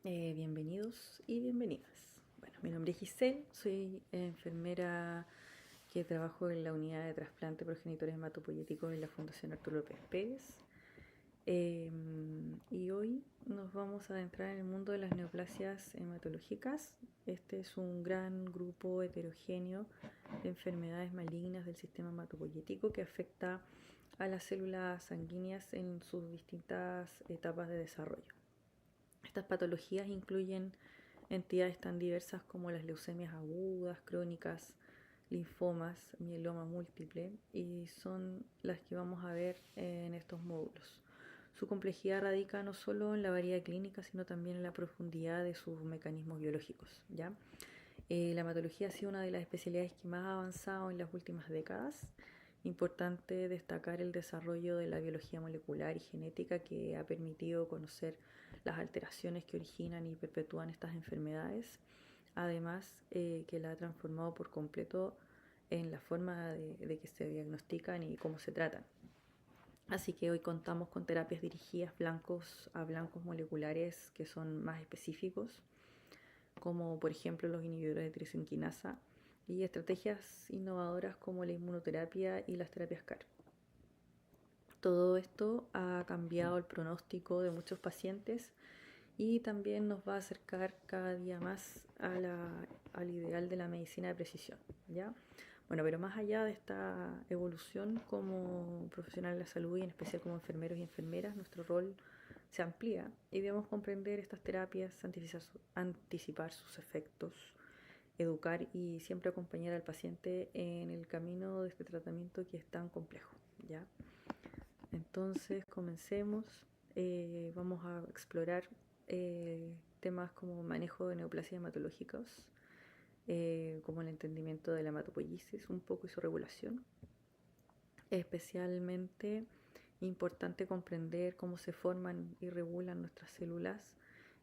Bienvenidos y bienvenidas. Bueno, mi nombre es Giselle, soy enfermera que trabajo en la unidad de trasplante progenitores hematopoyéticos en la Fundación Arturo López Pérez. Y hoy nos vamos a adentrar en el mundo de las neoplasias hematológicas. Este es un gran grupo heterogéneo de enfermedades malignas del sistema hematopoyético que afecta a las células sanguíneas en sus distintas etapas de desarrollo. Estas patologías incluyen entidades tan diversas como las leucemias agudas, crónicas, linfomas, mieloma múltiple, y son las que vamos a ver en estos módulos. Su complejidad radica no solo en la variedad clínica, sino también en la profundidad de sus mecanismos biológicos, ¿ya? La hematología ha sido una de las especialidades que más ha avanzado en las últimas décadas. Importante destacar el desarrollo de la biología molecular y genética que ha permitido conocer las alteraciones que originan y perpetúan estas enfermedades. Además, que la ha transformado por completo en la forma de que se diagnostican y cómo se tratan. Así que hoy contamos con terapias dirigidas a blancos moleculares que son más específicos, como por ejemplo los inhibidores de tirosina y estrategias innovadoras como la inmunoterapia y las terapias CAR. Todo esto ha cambiado el pronóstico de muchos pacientes y también nos va a acercar cada día más al ideal de la medicina de precisión, ¿ya? Bueno, pero más allá de esta evolución como profesional de la salud y en especial como enfermeros y enfermeras, nuestro rol se amplía y debemos comprender estas terapias, anticipar sus efectos, educar y siempre acompañar al paciente en el camino de este tratamiento que es tan complejo, ¿ya? Entonces, comencemos. Vamos a explorar temas como manejo de neoplasias hematológicas, como el entendimiento de la hematopoiesis un poco y su regulación. Especialmente importante comprender cómo se forman y regulan nuestras células,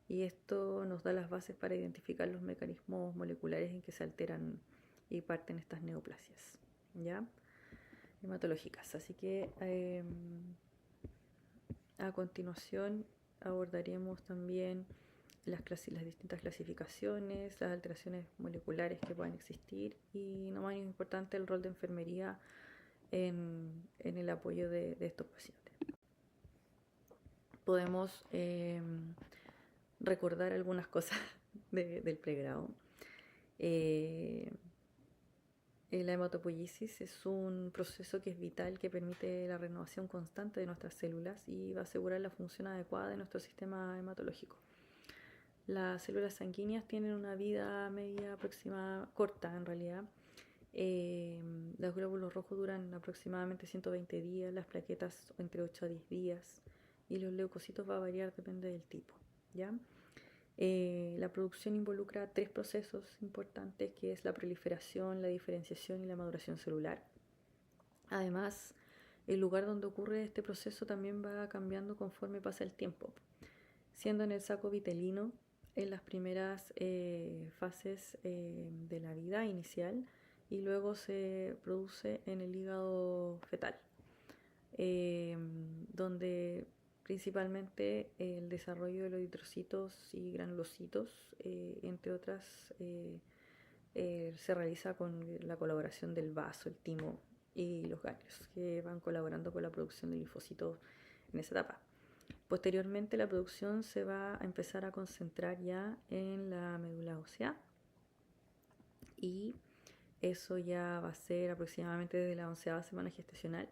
y esto nos da las bases para identificar los mecanismos moleculares en que se alteran y parten estas neoplasias, ¿ya? Hematológicas. Así que a continuación abordaremos también las distintas clasificaciones, las alteraciones moleculares que puedan existir y, no menos importante, el rol de enfermería en el apoyo de estos pacientes. Podemos recordar algunas cosas del pregrado. La hematopoiesis es un proceso que es vital, que permite la renovación constante de nuestras células y va a asegurar la función adecuada de nuestro sistema hematológico. Las células sanguíneas tienen una vida media aproximada, corta en realidad. Los glóbulos rojos duran aproximadamente 120 días, las plaquetas entre 8 a 10 días y los leucocitos va a variar, depende del tipo, ¿ya? La producción involucra 3 procesos importantes, que es la proliferación, la diferenciación y la maduración celular. Además, el lugar donde ocurre este proceso también va cambiando conforme pasa el tiempo, siendo en el saco vitelino en las primeras fases de la vida inicial, y luego se produce en el hígado fetal, donde principalmente el desarrollo de los eritrocitos y granulocitos, entre otras, se realiza con la colaboración del vaso, el timo y los ganglios, que van colaborando con la producción de linfocitos en esa etapa. Posteriormente, la producción se va a empezar a concentrar ya en la médula ósea, y eso ya va a ser aproximadamente desde la 11ª semana gestacional.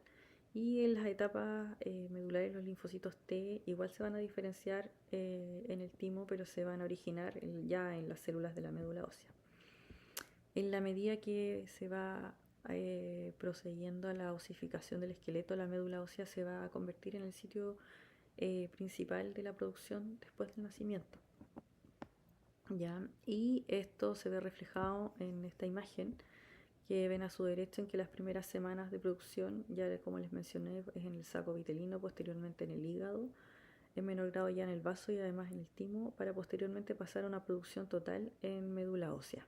Y en las etapas medulares, los linfocitos T igual se van a diferenciar en el timo, pero se van a originar ya en las células de la médula ósea. En la medida que se va procediendo a la osificación del esqueleto, la médula ósea se va a convertir en el sitio principal de la producción después del nacimiento, ¿ya? Y esto se ve reflejado en esta imagen que ven a su derecha, en que las primeras semanas de producción, ya como les mencioné, es en el saco vitelino, posteriormente en el hígado, en menor grado ya en el vaso y además en el timo, para posteriormente pasar a una producción total en médula ósea.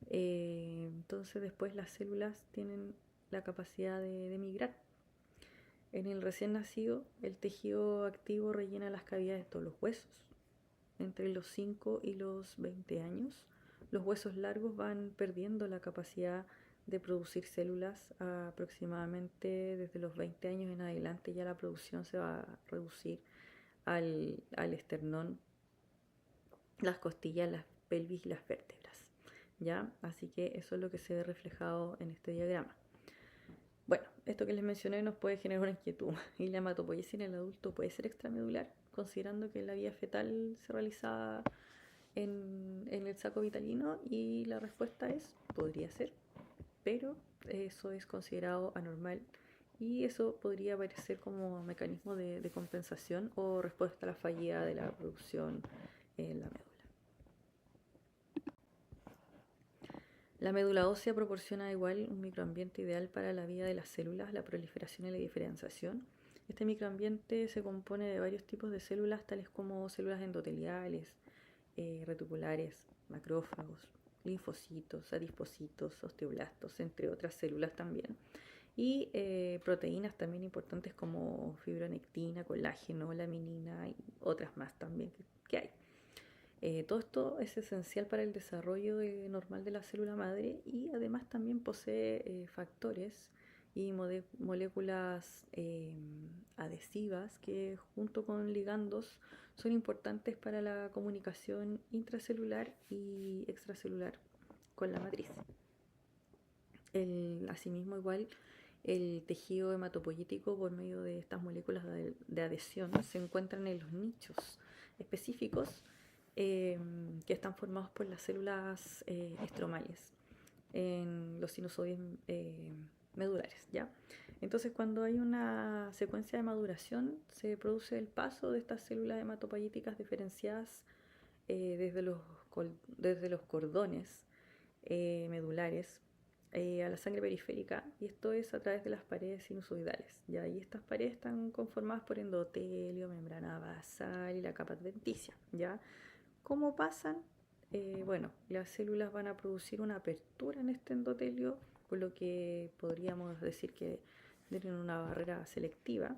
Entonces después las células tienen la capacidad de migrar. En el recién nacido, el tejido activo rellena las cavidades de todos los huesos, entre los 5 y los 20 años. Los huesos largos van perdiendo la capacidad de producir células aproximadamente desde los 20 años en adelante. Ya la producción se va a reducir al esternón, las costillas, las pelvis y las vértebras, ¿ya? Así que eso es lo que se ve reflejado en este diagrama. Bueno, esto que les mencioné nos puede generar una inquietud. ¿Y la hematopoiesis en el adulto puede ser extramedular? Considerando que la vía fetal se realizaba en el saco vitalino, y la respuesta es, podría ser, pero eso es considerado anormal y eso podría aparecer como mecanismo de compensación o respuesta a la fallida de la producción en la médula. La médula ósea proporciona igual un microambiente ideal para la vida de las células, la proliferación y la diferenciación. Este microambiente se compone de varios tipos de células, tales como células endoteliales, reticulares, macrófagos, linfocitos, adipocitos, osteoblastos, entre otras células también. Y proteínas también importantes como fibronectina, colágeno, laminina y otras más también que hay. Todo esto es esencial para el desarrollo normal de la célula madre, y además también posee factores y moléculas adhesivas que junto con ligandos son importantes para la comunicación intracelular y extracelular con la matriz. Asimismo, igual el tejido hematopoyético, por medio de estas moléculas de adhesión, se encuentran en los nichos específicos que están formados por las células estromales en los sinusoides medulares, ¿ya? Entonces, cuando hay una secuencia de maduración, se produce el paso de estas células hematopoyéticas diferenciadas desde los cordones medulares a la sangre periférica, y esto es a través de las paredes sinusoidales, ¿ya? Y estas paredes están conformadas por endotelio, membrana basal y la capa adventicia, ¿ya? ¿Cómo pasan? Bueno, las células van a producir una apertura en este endotelio, por lo que podríamos decir que tienen una barrera selectiva,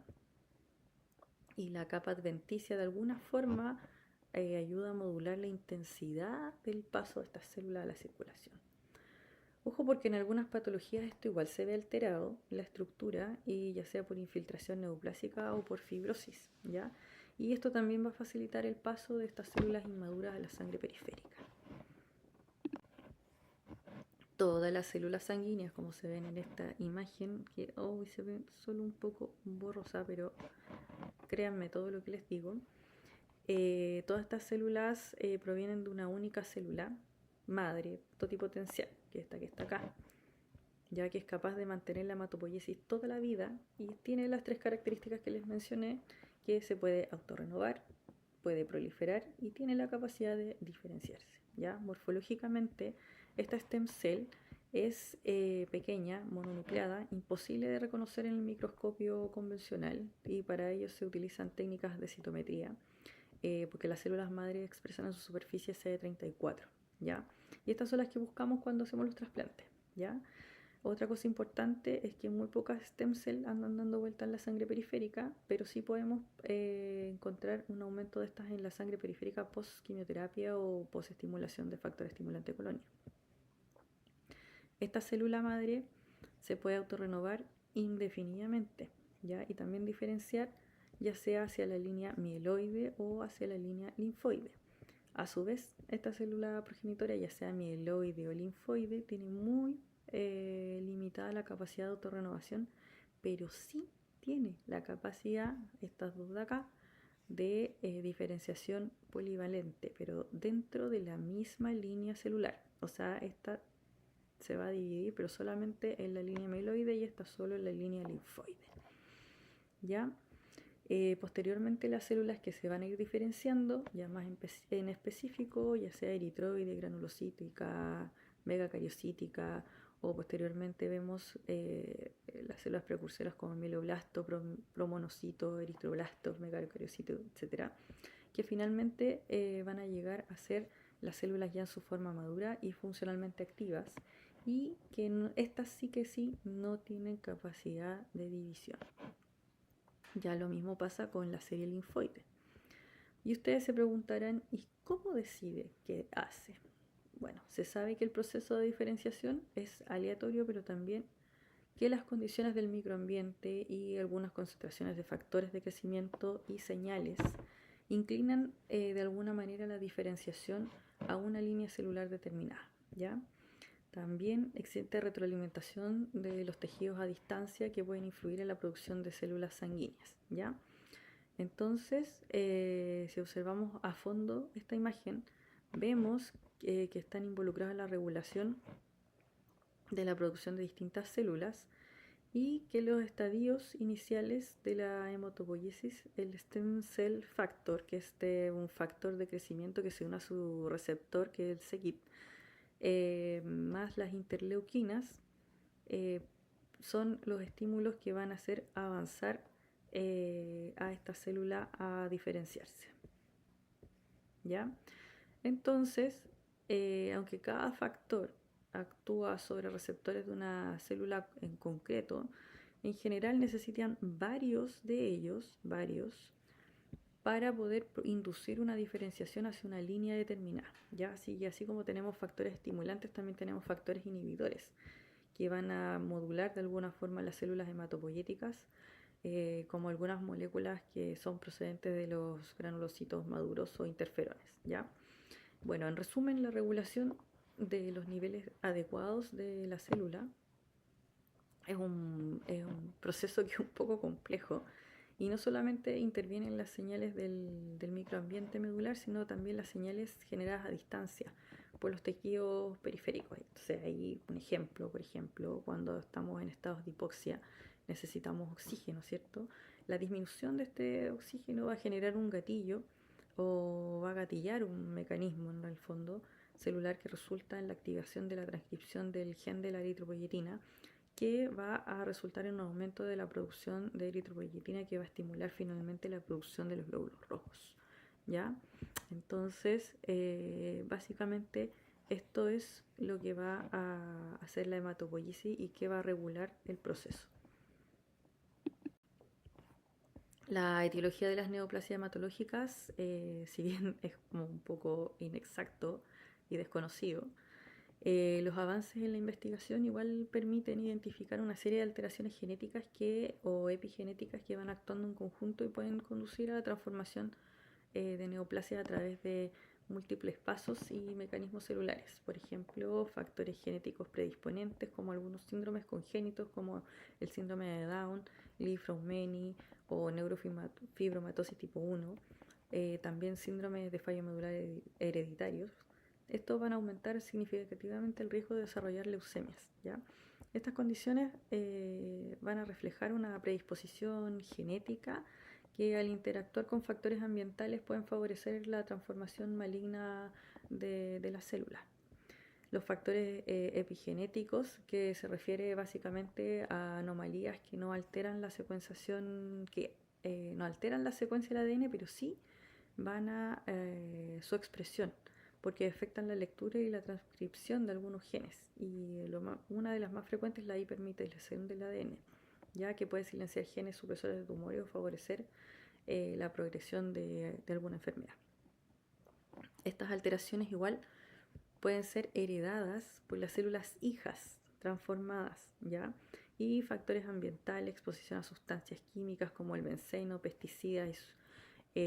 y la capa adventicia de alguna forma ayuda a modular la intensidad del paso de estas células a la circulación. Ojo, porque en algunas patologías esto igual se ve alterado, la estructura, y ya sea por infiltración neoplásica o por fibrosis, ¿ya? Y esto también va a facilitar el paso de estas células inmaduras a la sangre periférica. Todas las células sanguíneas, como se ven en esta imagen, que hoy se ve solo un poco borrosa, pero créanme todo lo que les digo, todas estas células provienen de una única célula madre totipotencial, que es esta que está acá, ya que es capaz de mantener la hematopoiesis toda la vida y tiene las tres características que les mencioné, que se puede autorrenovar, puede proliferar y tiene la capacidad de diferenciarse, ¿ya? Morfológicamente, esta stem cell es pequeña, mononucleada, imposible de reconocer en el microscopio convencional, y para ello se utilizan técnicas de citometría, porque las células madre expresan en su superficie CD34, ¿ya? Y estas son las que buscamos cuando hacemos los trasplantes, ¿ya? Otra cosa importante es que muy pocas stem cells andan dando vuelta en la sangre periférica, pero sí podemos encontrar un aumento de estas en la sangre periférica post quimioterapia o post estimulación de factor estimulante colonia. Esta célula madre se puede autorrenovar indefinidamente, ¿ya? Y también diferenciar, ya sea hacia la línea mieloide o hacia la línea linfoide. A su vez, esta célula progenitora, ya sea mieloide o linfoide, tiene muy limitada la capacidad de autorrenovación, pero sí tiene la capacidad, estas dos de acá, de diferenciación polivalente, pero dentro de la misma línea celular. O sea, esta se va a dividir, pero solamente en la línea mieloide, y esta solo en la línea linfoide, ¿ya? Posteriormente, las células que se van a ir diferenciando, ya más en específico, ya sea eritroide, granulocítica, megacariocítica, o posteriormente vemos las células precursoras como mieloblasto, promonocito, eritroblasto, megacariocito, etc., que finalmente van a llegar a ser las células ya en su forma madura y funcionalmente activas, y que estas sí que sí no tienen capacidad de división. Ya lo mismo pasa con la serie linfoide. Y ustedes se preguntarán, ¿y cómo decide qué hace? Bueno, se sabe que el proceso de diferenciación es aleatorio, pero también que las condiciones del microambiente y algunas concentraciones de factores de crecimiento y señales inclinan de alguna manera la diferenciación a una línea celular determinada, ¿ya? También existe retroalimentación de los tejidos a distancia que pueden influir en la producción de células sanguíneas, ¿ya? Entonces, si observamos a fondo esta imagen, vemos que están involucrados en la regulación de la producción de distintas células y que los estadios iniciales de la hematopoiesis, el stem cell factor, que es un factor de crecimiento que se une a su receptor, que es el CEGIP, más las interleuquinas, eh, son los estímulos que van a hacer avanzar a esta célula a diferenciarse. ¿Ya? Entonces, aunque cada factor actúa sobre receptores de una célula en concreto, en general necesitan varios de ellos, para poder inducir una diferenciación hacia una línea determinada. ¿Ya? Así como tenemos factores estimulantes, también tenemos factores inhibidores que van a modular de alguna forma las células hematopoyéticas, como algunas moléculas que son procedentes de los granulocitos maduros o interferones. ¿Ya? Bueno, en resumen, la regulación de los niveles adecuados de la célula es un proceso que es un poco complejo y no solamente intervienen las señales del microambiente medular, sino también las señales generadas a distancia por los tejidos periféricos. Entonces, ahí un ejemplo, por ejemplo, cuando estamos en estados de hipoxia, necesitamos oxígeno, ¿cierto? La disminución de este oxígeno va a generar un gatillo o va a gatillar un mecanismo en el fondo celular que resulta en la activación de la transcripción del gen de la eritropoyetina, que va a resultar en un aumento de la producción de eritropoyetina que va a estimular finalmente la producción de los glóbulos rojos. ¿Ya? Entonces, básicamente esto es lo que va a hacer la hematopoiesis y que va a regular el proceso. La etiología de las neoplasias hematológicas, si bien es como un poco inexacto y desconocido, los avances en la investigación igual permiten identificar una serie de alteraciones genéticas o epigenéticas que van actuando en conjunto y pueden conducir a la transformación de neoplasias a través de múltiples pasos y mecanismos celulares. Por ejemplo, factores genéticos predisponentes como algunos síndromes congénitos como el síndrome de Down, Li-Fraumeni o neurofibromatosis tipo 1, también síndromes de fallo medular hereditarios. Estos van a aumentar significativamente el riesgo de desarrollar leucemias, ¿ya? Estas condiciones van a reflejar una predisposición genética que al interactuar con factores ambientales pueden favorecer la transformación maligna de las células. Los factores epigenéticos, que se refiere básicamente a anomalías que no alteran la secuenciación, que no alteran la secuencia del ADN, pero sí van a su expresión, porque afectan la lectura y la transcripción de algunos genes. Y una de las más frecuentes es la hipermetilación del ADN, ya que puede silenciar genes supresores de tumores o favorecer la progresión de alguna enfermedad. Estas alteraciones igual pueden ser heredadas por las células hijas transformadas, ¿ya? Y factores ambientales, exposición a sustancias químicas como el benceno, pesticidas,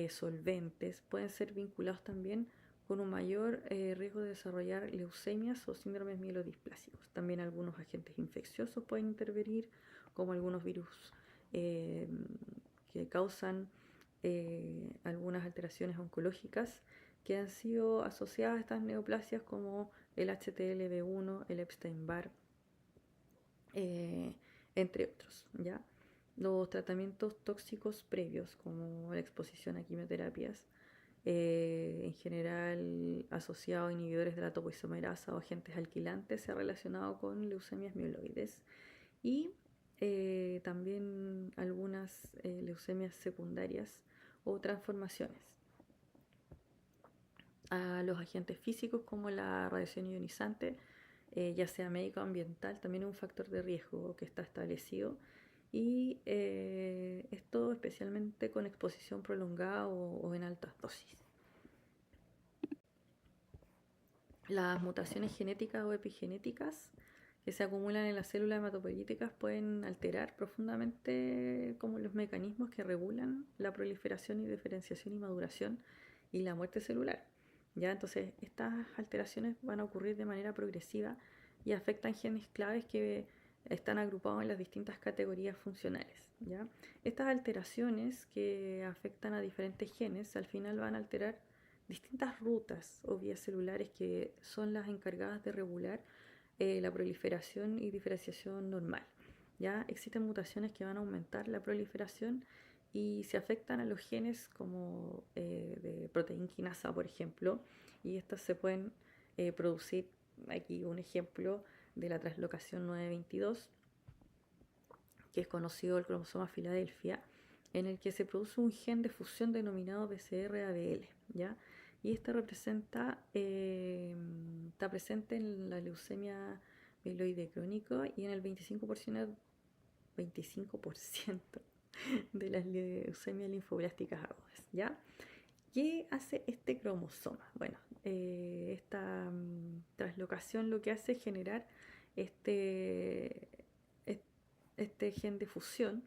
solventes, pueden ser vinculados también con un mayor riesgo de desarrollar leucemias o síndromes mielodisplásicos. También algunos agentes infecciosos pueden intervenir, como algunos virus que causan algunas alteraciones oncológicas que han sido asociadas a estas neoplasias, como el HTLV1, el Epstein-Barr, entre otros, ¿ya? Los tratamientos tóxicos previos, como la exposición a quimioterapias, en general asociado a inhibidores de la topoisomerasa o agentes alquilantes, se ha relacionado con leucemias mieloides y también algunas leucemias secundarias o transformaciones. A los agentes físicos como la radiación ionizante, ya sea médico o ambiental, también es un factor de riesgo que está establecido y esto especialmente con exposición prolongada o en altas dosis. Las mutaciones genéticas o epigenéticas que se acumulan en las células hematopoyéticas pueden alterar profundamente como los mecanismos que regulan la proliferación y diferenciación y maduración y la muerte celular. ¿Ya? Entonces, estas alteraciones van a ocurrir de manera progresiva y afectan genes claves que están agrupados en las distintas categorías funcionales. ¿Ya? Estas alteraciones que afectan a diferentes genes al final van a alterar distintas rutas o vías celulares que son las encargadas de regular la proliferación y diferenciación normal. ¿Ya? Existen mutaciones que van a aumentar la proliferación y se afectan a los genes como de proteína quinasa, por ejemplo, y estas se pueden producir, aquí un ejemplo de la translocación 922, que es conocido el cromosoma Filadelfia, en el que se produce un gen de fusión denominado BCR-ABL, ¿ya? Y este está presente en la leucemia mieloide crónico y en el 25% de las leucemias linfoblásticas agudas, ¿ya? ¿Qué hace este cromosoma? Bueno, esta translocación lo que hace es generar este, este gen de fusión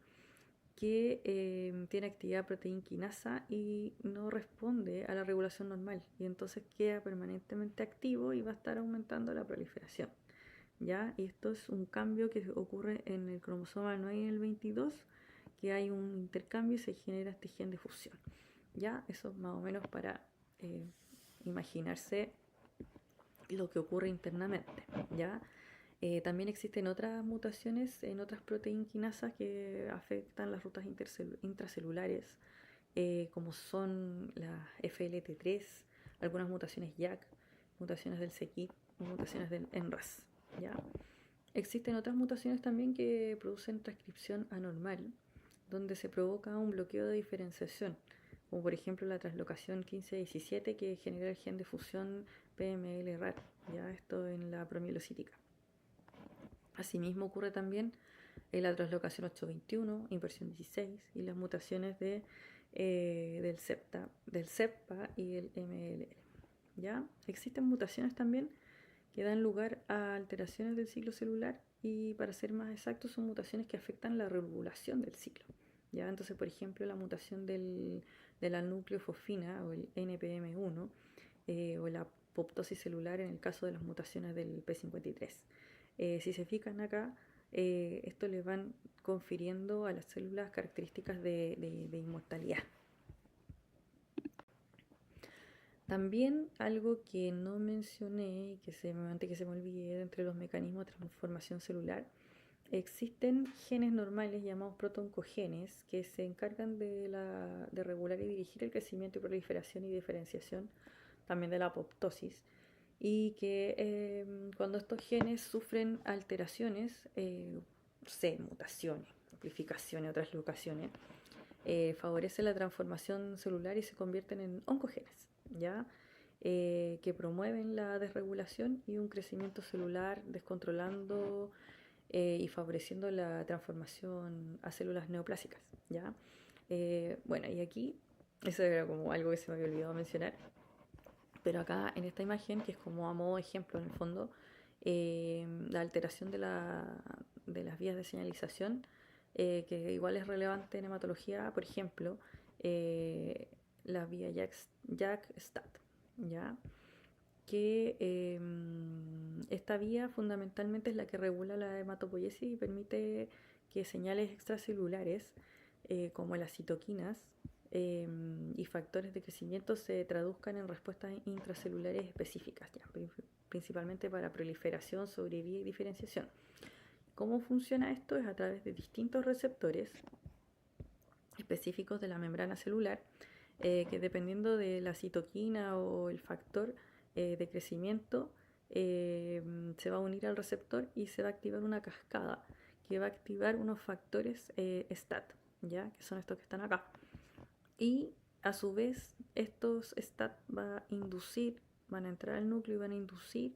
que tiene actividad proteína quinasa y no responde a la regulación normal, y entonces queda permanentemente activo y va a estar aumentando la proliferación, ¿ya? Y esto es un cambio que ocurre en el cromosoma 9 y en el 22, que hay un intercambio y se genera este gen de fusión, ¿ya? Eso más o menos para imaginarse lo que ocurre internamente, ¿ya? También existen otras mutaciones en otras proteínas quinasas que afectan las rutas intracelulares, como son las FLT3, algunas mutaciones JAK, mutaciones del c-KIT, mutaciones del NRAS, ¿ya? Existen otras mutaciones también que producen transcripción anormal, donde se provoca un bloqueo de diferenciación, como por ejemplo la translocación 15-17 que genera el gen de fusión PML-RAR, ¿ya? Esto en la promielocítica. Asimismo ocurre también en la translocación 821, inversión 16 y las mutaciones del CEPA y el MLL. ¿Ya? Existen mutaciones también que dan lugar a alteraciones del ciclo celular y, para ser más exactos, son mutaciones que afectan la regulación del ciclo. ¿Ya? Entonces, por ejemplo, la mutación de la nucleofosfina o el NPM1 o la apoptosis celular en el caso de las mutaciones del P53. Si se fijan acá, esto le van confiriendo a las células características de inmortalidad. También algo que no mencioné y antes que se me olvide, entre los mecanismos de transformación celular, existen genes normales llamados protoncogenes que se encargan de regular y dirigir el crecimiento y proliferación y diferenciación también de la apoptosis, y que cuando estos genes sufren alteraciones, mutaciones, amplificaciones o translocaciones, favorece la transformación celular y se convierten en oncogenes, ¿ya? Que promueven la desregulación y un crecimiento celular descontrolando y favoreciendo la transformación a células neoplásicas, ¿ya? Bueno, y aquí, eso era como algo que se me había olvidado mencionar, pero acá en esta imagen, que es como a modo de ejemplo en el fondo, la alteración de las vías de señalización, que igual es relevante en hematología, por ejemplo, la vía JAK-STAT, ¿ya? Que esta vía fundamentalmente es la que regula la hematopoiesis y permite que señales extracelulares como las citoquinas y factores de crecimiento se traduzcan en respuestas intracelulares específicas, ya, principalmente para proliferación, sobrevida y diferenciación. ¿Cómo funciona esto? Es a través de distintos receptores específicos de la membrana celular que, dependiendo de la citoquina o el factor de crecimiento, se va a unir al receptor y se va a activar una cascada que va a activar unos factores STAT, ¿ya? Que son estos que están acá. Y a su vez estos STAT van a entrar al núcleo y van a inducir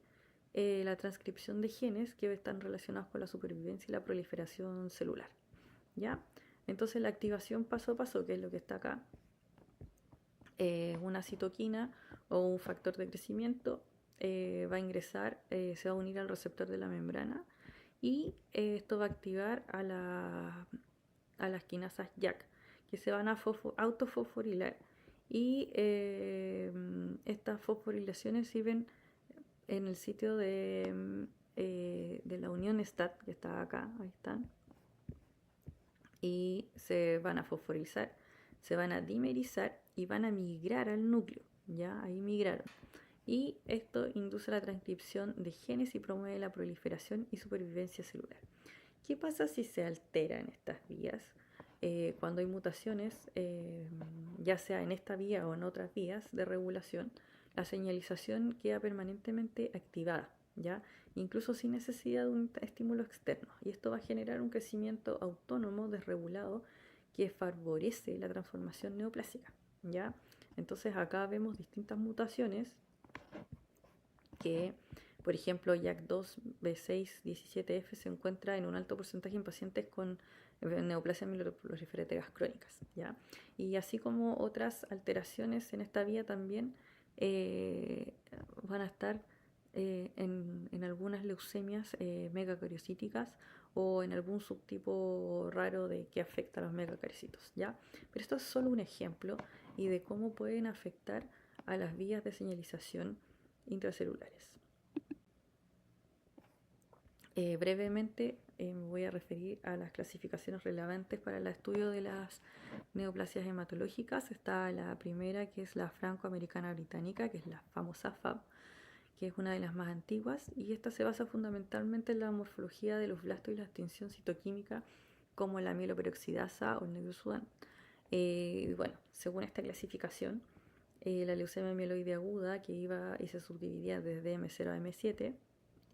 la transcripción de genes que están relacionados con la supervivencia y la proliferación celular, ¿ya? Entonces la activación paso a paso, que es lo que está acá, una citoquina o un factor de crecimiento va a ingresar, se va a unir al receptor de la membrana y esto va a activar a las quinasas JAK, que se van a autofosforilar y estas fosforilaciones sirven en el sitio de la unión STAT, que está acá, ahí están, y se van a fosforilizar, se van a dimerizar y van a migrar al núcleo, ya ahí migraron. Y esto induce la transcripción de genes y promueve la proliferación y supervivencia celular. ¿Qué pasa si se alteran estas vías? Cuando hay mutaciones, ya sea en esta vía o en otras vías de regulación, la señalización queda permanentemente activada, ¿ya? Incluso sin necesidad de un estímulo externo. Y esto va a generar un crecimiento autónomo desregulado que favorece la transformación neoplásica, ¿ya? Entonces acá vemos distintas mutaciones que, por ejemplo, JAK2B617F se encuentra en un alto porcentaje en pacientes con neoplasia mieloproliferativas crónicas, ¿ya? Y así como otras alteraciones en esta vía también van a estar en algunas leucemias megacariocíticas o en algún subtipo raro de que afecta a los megacariocitos, ¿ya? Pero esto es solo un ejemplo y de cómo pueden afectar a las vías de señalización intracelulares. Brevemente me voy a referir a las clasificaciones relevantes para el estudio de las neoplasias hematológicas. Está la primera, que es la franco-americana británica, que es la famosa FAB, que es una de las más antiguas, y esta se basa fundamentalmente en la morfología de los blastos y la extinción citoquímica, como la mieloperoxidasa o el negrosudán. Bueno, según esta clasificación, la leucemia mieloide aguda, que iba y se subdividía desde M0 a M7,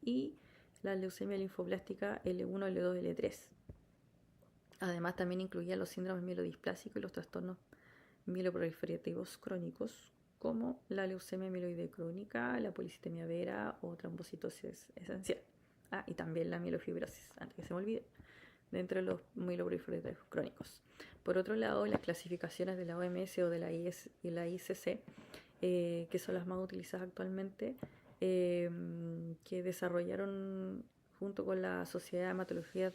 y la leucemia linfoblástica L1, L2, L3. Además, también incluía los síndromes mielodisplásicos y los trastornos mieloproliferativos crónicos, como la leucemia mieloide crónica, la policitemia vera o trombocitosis esencial. Y también la mielofibrosis, antes que se me olvide, dentro de los mieloproliferativos crónicos. Por otro lado, las clasificaciones de la OMS o de la ICC, que son las más utilizadas actualmente, que desarrollaron junto con la Sociedad de Hematología,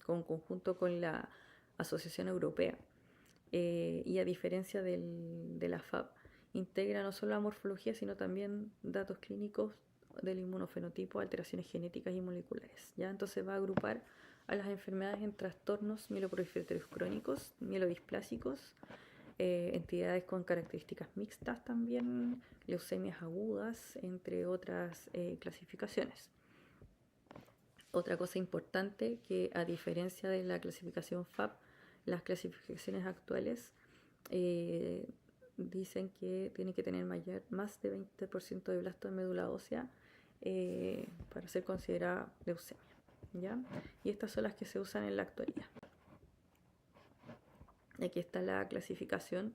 conjunto con la Asociación Europea, y a diferencia de la FAB, integra no solo la morfología, sino también datos clínicos del inmunofenotipo, alteraciones genéticas y moleculares, ¿ya? Entonces va a agrupar a las enfermedades en trastornos mieloproliferativos crónicos, mielodisplásicos, entidades con características mixtas también, leucemias agudas, entre otras clasificaciones. Otra cosa importante, que a diferencia de la clasificación FAB, las clasificaciones actuales dicen que tiene que tener más de 20% de blasto de médula ósea para ser considerada leucemia, ¿ya? Y estas son las que se usan en la actualidad. Aquí está la clasificación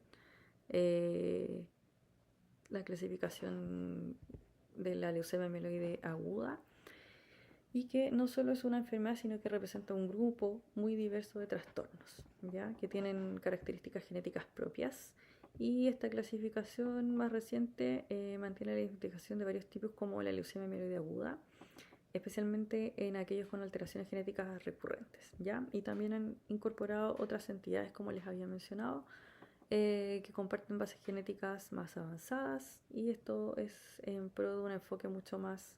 de la leucemia mieloide aguda, y que no solo es una enfermedad, sino que representa un grupo muy diverso de trastornos, ¿ya? Que tienen características genéticas propias. Y esta clasificación más reciente mantiene la identificación de varios tipos, como la leucemia mieloide aguda, especialmente en aquellos con alteraciones genéticas recurrentes, ¿ya? Y también han incorporado otras entidades, como les había mencionado, que comparten bases genéticas más avanzadas, y esto es en pro de un enfoque mucho más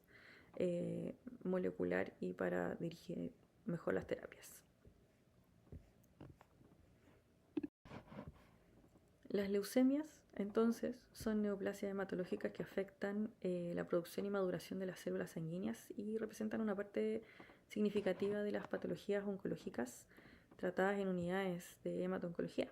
molecular y para dirigir mejor las terapias. Las leucemias, entonces, son neoplasias hematológicas que afectan la producción y maduración de las células sanguíneas y representan una parte significativa de las patologías oncológicas tratadas en unidades de hemato-oncología.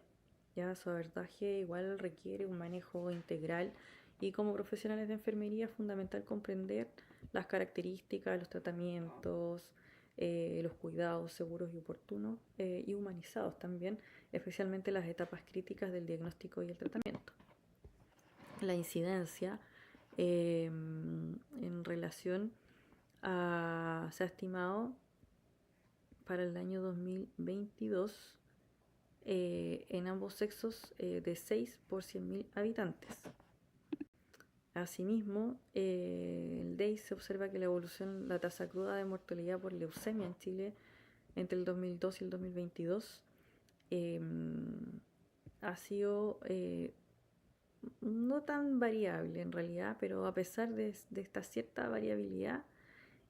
Ya su abordaje igual requiere un manejo integral, y como profesionales de enfermería es fundamental comprender las características, los tratamientos, los cuidados seguros y oportunos y humanizados también, especialmente las etapas críticas del diagnóstico y el tratamiento. La incidencia en relación se ha estimado para el año 2022 en ambos sexos de 6 por 100.000 habitantes. Asimismo, el DEI se observa que la tasa cruda de mortalidad por leucemia en Chile entre el 2002 y el 2022 ha sido no tan variable en realidad, pero a pesar de esta cierta variabilidad,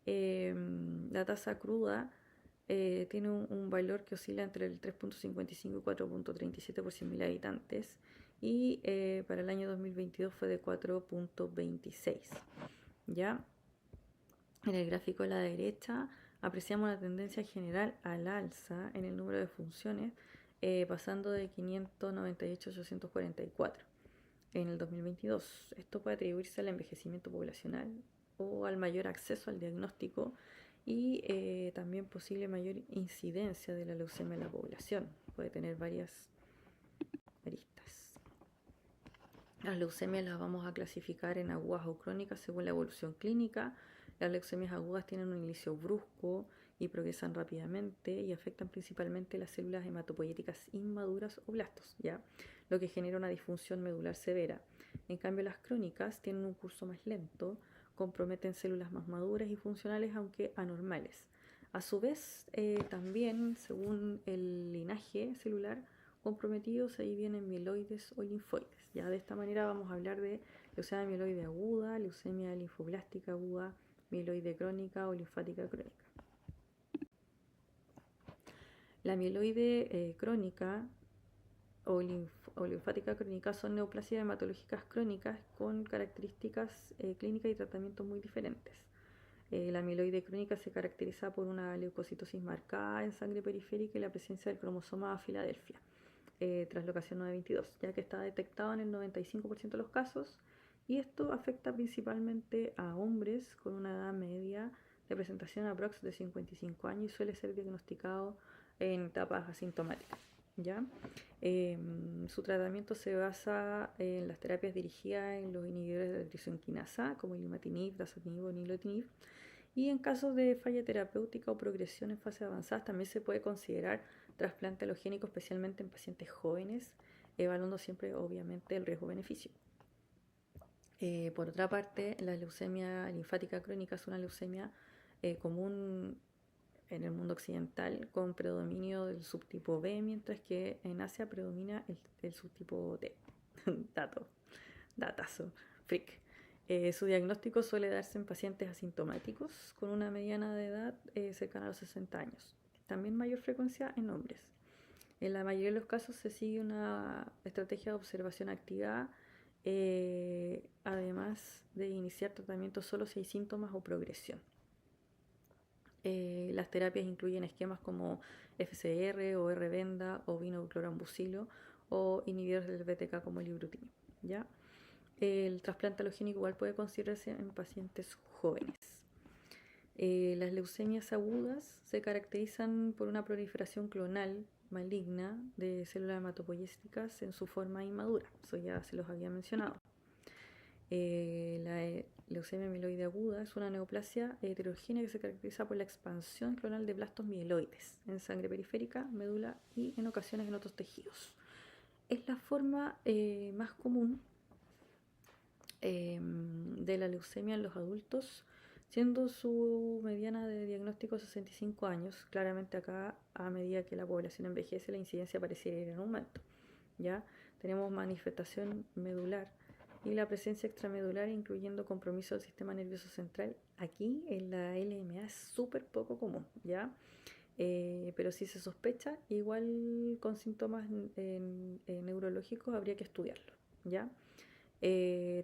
la tasa cruda tiene un valor que oscila entre el 3.55 y 4.37 por 100.000 habitantes y para el año 2022 fue de 4.26. ¿Ya? En el gráfico a la derecha apreciamos la tendencia general al alza en el número de funciones, pasando de 598 a 844 en el 2022. Esto puede atribuirse al envejecimiento poblacional o al mayor acceso al diagnóstico y también posible mayor incidencia de la leucemia en la población. Puede tener varias aristas. Las leucemias las vamos a clasificar en agudas o crónicas según la evolución clínica. Las leucemias agudas tienen un inicio brusco y progresan rápidamente y afectan principalmente las células hematopoyéticas inmaduras o blastos, ¿ya? Lo que genera una disfunción medular severa. En cambio, las crónicas tienen un curso más lento, comprometen células más maduras y funcionales, aunque anormales. A su vez, también, según el linaje celular comprometidos, ahí vienen mieloides o linfoides. Ya de esta manera vamos a hablar de leucemia mieloide aguda, leucemia linfoblástica aguda, mieloide crónica o linfática crónica. La mieloide crónica o linfática crónica son neoplasias hematológicas crónicas con características clínicas y tratamientos muy diferentes. La mieloide crónica se caracteriza por una leucocitosis marcada en sangre periférica y la presencia del cromosoma Filadelfia, translocación 922, ya que está detectado en el 95% de los casos, y esto afecta principalmente a hombres con una edad media de presentación aprox de 55 años y suele ser diagnosticado en etapas asintomáticas. ¿Ya? Su tratamiento se basa en las terapias dirigidas en los inhibidores de la tripsina quinasa, como el imatinib, dasatinib o nilotinib, y en casos de falla terapéutica o progresión en fases avanzadas también se puede considerar trasplante alogénico, especialmente en pacientes jóvenes, evaluando siempre obviamente el riesgo-beneficio. Por otra parte, la leucemia linfática crónica es una leucemia común en el mundo occidental con predominio del subtipo B, mientras que en Asia predomina el subtipo T. Datazo, freak. Su diagnóstico suele darse en pacientes asintomáticos con una mediana de edad cercana a los 60 años. También mayor frecuencia en hombres. En la mayoría de los casos se sigue una estrategia de observación activa, además de iniciar tratamiento solo si hay síntomas o progresión. Las terapias incluyen esquemas como FCR o R-venda o vinoclorambucilo o inhibidores del BTK como el ibrutinib, ¿ya? El trasplante alogénico igual puede considerarse en pacientes jóvenes. Las leucemias agudas se caracterizan por una proliferación clonal maligna de células hematopoyéticas en su forma inmadura. Eso ya se los había mencionado. La leucemia mieloide aguda es una neoplasia heterogénea que se caracteriza por la expansión clonal de blastos mieloides en sangre periférica, médula y en ocasiones en otros tejidos. Es la forma más común de la leucemia en los adultos, siendo su mediana de diagnóstico 65 años. Claramente acá, a medida que la población envejece, la incidencia pareciera ir en aumento, ¿ya? Tenemos manifestación medular y la presencia extramedular, incluyendo compromiso del sistema nervioso central. Aquí en la LMA es súper poco común, ¿ya? Pero si se sospecha, igual con síntomas neurológicos habría que estudiarlo, ¿ya?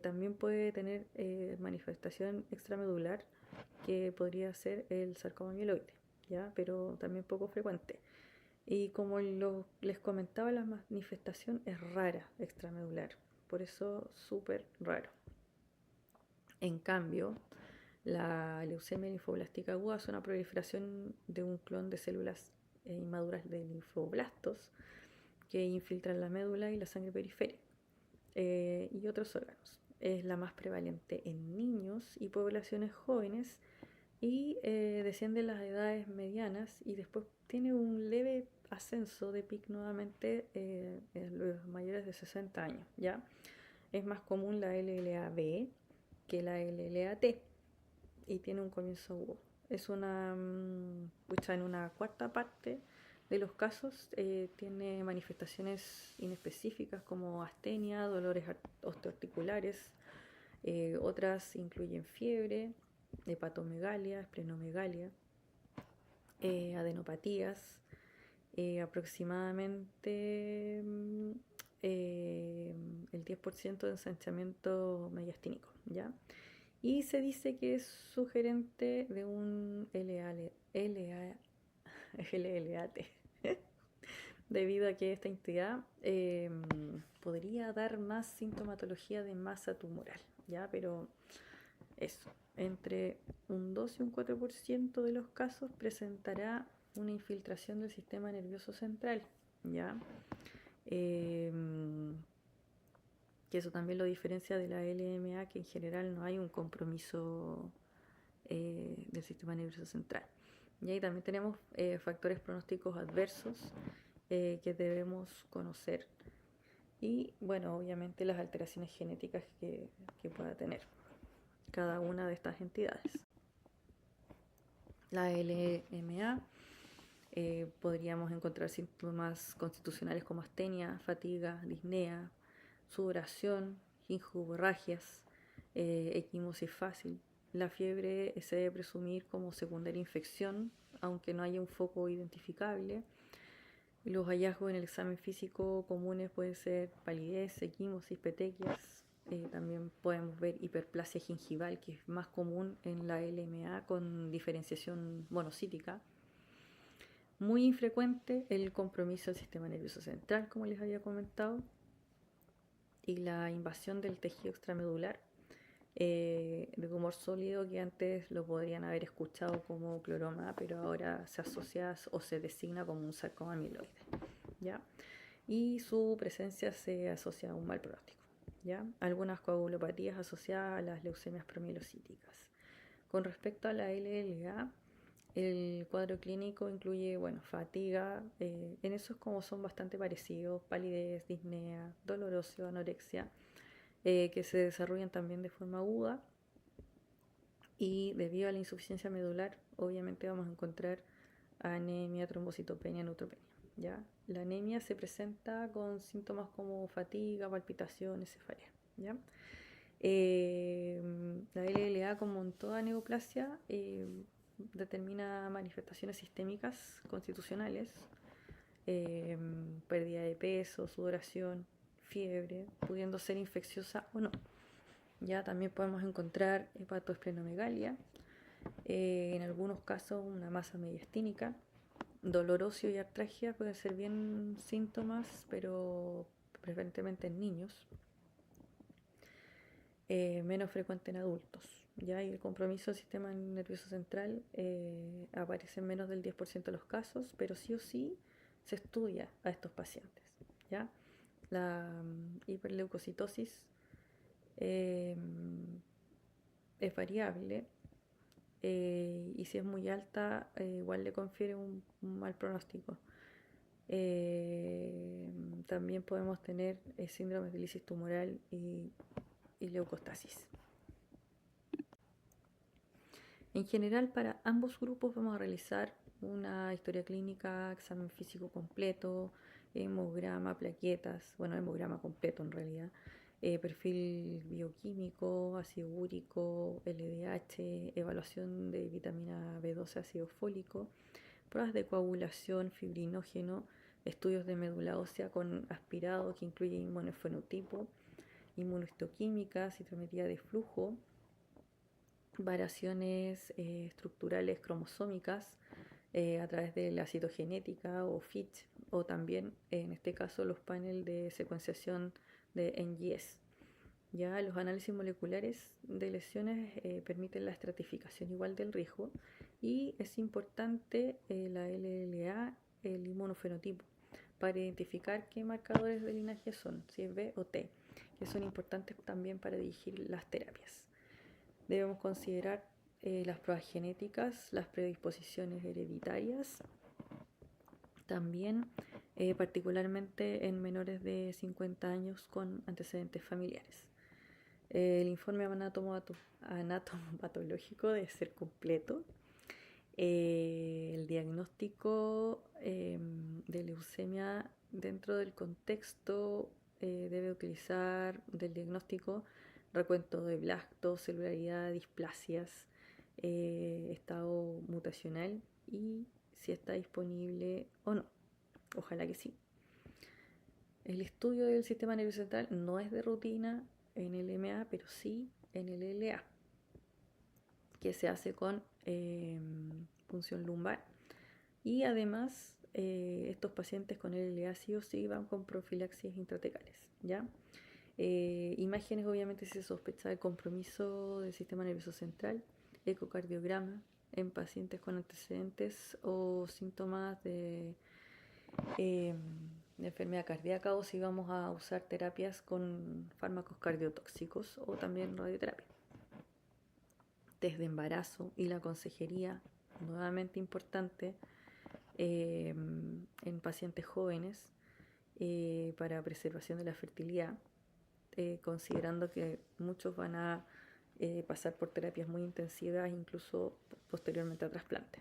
También puede tener manifestación extramedular, que podría ser el sarcoma mieloide, ¿ya? Pero también poco frecuente. Y como les comentaba, la manifestación es rara extramedular, por eso súper raro. En cambio, la leucemia linfoblástica aguda es una proliferación de un clon de células inmaduras de linfoblastos que infiltran la médula y la sangre periférica y otros órganos. Es la más prevalente en niños y poblaciones jóvenes, y desciende en las edades medianas y después tiene un leve ascenso de pic nuevamente en los mayores de 60 años, ¿ya? Es más común la LLA-B que la LLA-T y tiene un comienzo agudo. Es en una cuarta parte de los casos tiene manifestaciones inespecíficas como astenia, dolores osteoarticulares, otras incluyen fiebre, hepatomegalia, esplenomegalia, adenopatías, aproximadamente el 10% de ensanchamiento mediastínico, ¿ya? Y se dice que es sugerente de un LLAT, debido a que esta entidad podría dar más sintomatología de masa tumoral, ¿ya? Pero eso, entre un 2 y un 4% de los casos presentará una infiltración del sistema nervioso central, ¿ya? Que eso también lo diferencia de la LMA, que en general no hay un compromiso del sistema nervioso central. Y ahí también tenemos factores pronósticos adversos que debemos conocer. Y bueno, obviamente las alteraciones genéticas que pueda tener cada una de estas entidades. La LMA podríamos encontrar síntomas constitucionales como astenia, fatiga, disnea, sudoración, gingivorragias, equimosis fácil. La fiebre se debe presumir como secundaria infección, aunque no haya un foco identificable. Los hallazgos en el examen físico comunes pueden ser palidez, equimosis, petequias. También podemos ver hiperplasia gingival, que es más común en la LMA con diferenciación monocítica. Muy infrecuente el compromiso del sistema nervioso central, como les había comentado, y la invasión del tejido extramedular de tumor sólido, que antes lo podrían haber escuchado como cloroma, pero ahora se asocia o se designa como un sarcoma amiloide, ¿ya? Y su presencia se asocia a un mal pronóstico, ¿ya? Algunas coagulopatías asociadas a las leucemias promielocíticas. Con respecto a la LLA, el cuadro clínico incluye, bueno, fatiga, en esos como son bastante parecidos, palidez, disnea, dolor óseo, anorexia, que se desarrollan también de forma aguda, y debido a la insuficiencia medular, obviamente vamos a encontrar anemia, trombocitopenia, neutropenia, ¿ya? La anemia se presenta con síntomas como fatiga, palpitaciones, cefalea, ¿ya? La LLA, como en toda neoplasia, determina manifestaciones sistémicas constitucionales, pérdida de peso, sudoración, fiebre, pudiendo ser infecciosa o no. Ya también podemos encontrar hepatoesplenomegalia, en algunos casos una masa mediastínica, dolor óseo y artralgia pueden ser bien síntomas, pero preferentemente en niños, menos frecuente en adultos. ¿Ya? Y el compromiso del sistema nervioso central aparece en menos del 10% de los casos, pero sí o sí se estudia a estos pacientes, ¿ya? La hiperleucocitosis es variable, y si es muy alta igual le confiere un mal pronóstico. También podemos tener síndrome de lisis tumoral y leucostasis. En general, para ambos grupos vamos a realizar una historia clínica, examen físico completo, hemograma, plaquetas, bueno, hemograma completo en realidad, perfil bioquímico, ácido úrico, LDH, evaluación de vitamina B12, ácido fólico, pruebas de coagulación, fibrinógeno, estudios de médula ósea con aspirado que incluye inmunofenotipo, inmunohistoquímica, citometría de flujo, variaciones estructurales cromosómicas a través de la citogenética o FIT, o también en este caso los paneles de secuenciación de NGS. Ya los análisis moleculares de lesiones permiten la estratificación igual del riesgo, y es importante la LLA, el inmunofenotipo, para identificar qué marcadores de linaje son, si es B o T, que son importantes también para dirigir las terapias. Debemos considerar las pruebas genéticas, las predisposiciones hereditarias, también particularmente en menores de 50 años con antecedentes familiares. El informe anatomopatológico debe ser completo. El diagnóstico de leucemia dentro del contexto debe utilizar del diagnóstico recuento de blastos, celularidad, displasias, estado mutacional y si está disponible o no. Ojalá que sí. El estudio del sistema nervioso central no es de rutina en el MA, pero sí en el LA, que se hace con punción lumbar. Y además, estos pacientes con LA sí o sí van con profilaxis intratecales, ¿ya? Imágenes, obviamente, si se sospecha de compromiso del sistema nervioso central, ecocardiograma en pacientes con antecedentes o síntomas de enfermedad cardíaca o si vamos a usar terapias con fármacos cardiotóxicos o también radioterapia. Test de embarazo y la consejería, nuevamente importante, en pacientes jóvenes para preservación de la fertilidad, considerando que muchos van a pasar por terapias muy intensivas, incluso posteriormente a trasplante.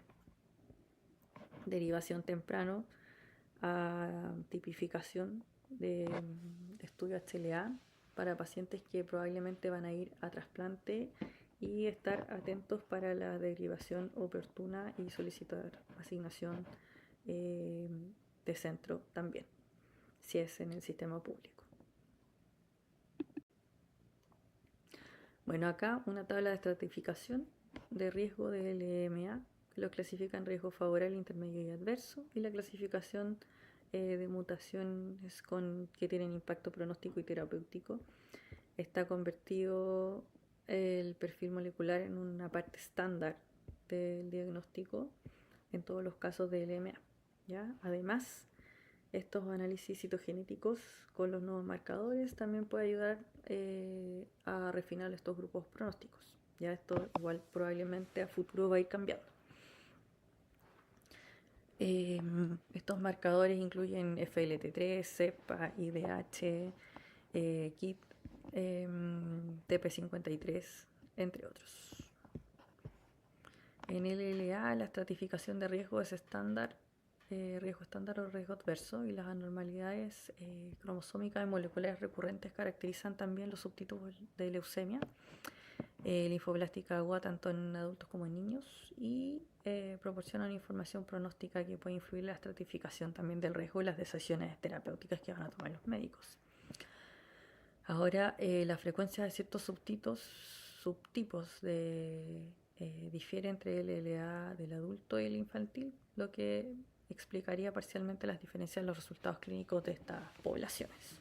Derivación temprano a tipificación de estudio HLA para pacientes que probablemente van a ir a trasplante y estar atentos para la derivación oportuna y solicitar asignación de centro también, si es en el sistema público. Bueno, acá una tabla de estratificación de riesgo de LMA, que lo clasifica en riesgo favorable, intermedio y adverso, y la clasificación de mutaciones que tienen impacto pronóstico y terapéutico. Está convertido el perfil molecular en una parte estándar del diagnóstico en todos los casos de LMA, ¿ya? Además, estos análisis citogenéticos con los nuevos marcadores también puede ayudar a refinar estos grupos pronósticos. Ya esto igual probablemente a futuro va a ir cambiando. Estos marcadores incluyen FLT3, CEPA, IDH, KIT, TP53, entre otros. En LLA la estratificación de riesgo es estándar, riesgo estándar o riesgo adverso, y las anormalidades cromosómicas y moleculares recurrentes caracterizan también los subtipos de leucemia, linfoblástica aguda tanto en adultos como en niños, y proporcionan información pronóstica que puede influir en la estratificación también del riesgo y las decisiones terapéuticas que van a tomar los médicos. Ahora, la frecuencia de ciertos subtipos difiere entre el LLA del adulto y el infantil, lo que explicaría parcialmente las diferencias en los resultados clínicos de estas poblaciones.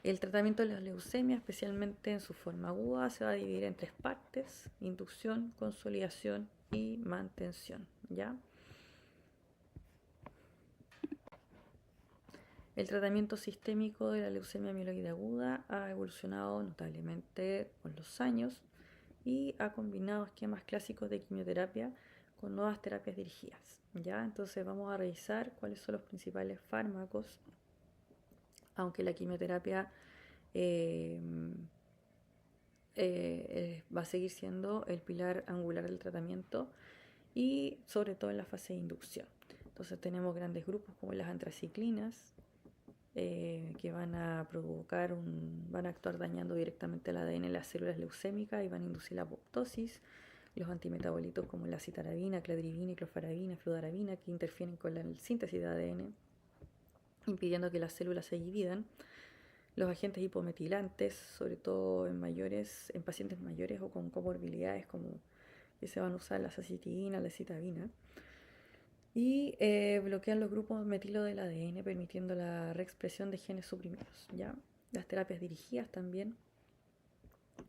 El tratamiento de la leucemia, especialmente en su forma aguda, se va a dividir en 3 partes: inducción, consolidación y mantención, ¿ya? El tratamiento sistémico de la leucemia amiloide aguda ha evolucionado notablemente con los años y ha combinado esquemas clásicos de quimioterapia con nuevas terapias dirigidas, ¿ya? Entonces vamos a revisar cuáles son los principales fármacos, aunque la quimioterapia va a seguir siendo el pilar angular del tratamiento y sobre todo en la fase de inducción. Entonces tenemos grandes grupos como las antraciclinas, que van a actuar dañando directamente el ADN en las células leucémicas y van a inducir la apoptosis. Los antimetabolitos como la citarabina, cladribina, clofarabina, fludarabina, que interfieren con la síntesis de ADN, impidiendo que las células se dividan. Los agentes hipometilantes, sobre todo en pacientes mayores o con comorbilidades, como que se van a usar la azacitidina, la citabina. Y bloquean los grupos metilo del ADN, permitiendo la reexpresión de genes suprimidos, ¿ya? Las terapias dirigidas también,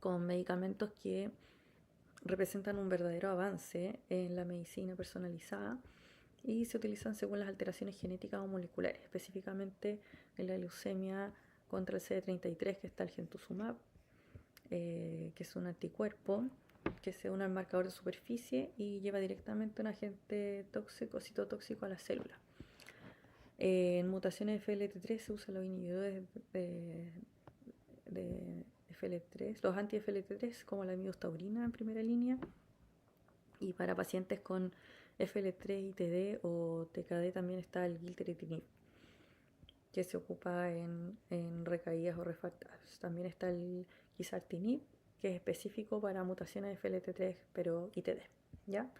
con medicamentos que representan un verdadero avance en la medicina personalizada y se utilizan según las alteraciones genéticas o moleculares, específicamente en la leucemia contra el CD33, que está el Gentusumab, que es un anticuerpo que se une al marcador de superficie y lleva directamente un agente tóxico, citotóxico a la célula. En mutaciones de FLT3 se usan los inhibidores de FLT3, los anti-FLT3 como la midostaurina en primera línea, y para pacientes con FLT3 ITD o TKD también está el gilteritinib, que se ocupa en recaídas o refractarios. También está el quizartinib, que es específico para mutaciones de FLT3 pero ITD, ¿ya?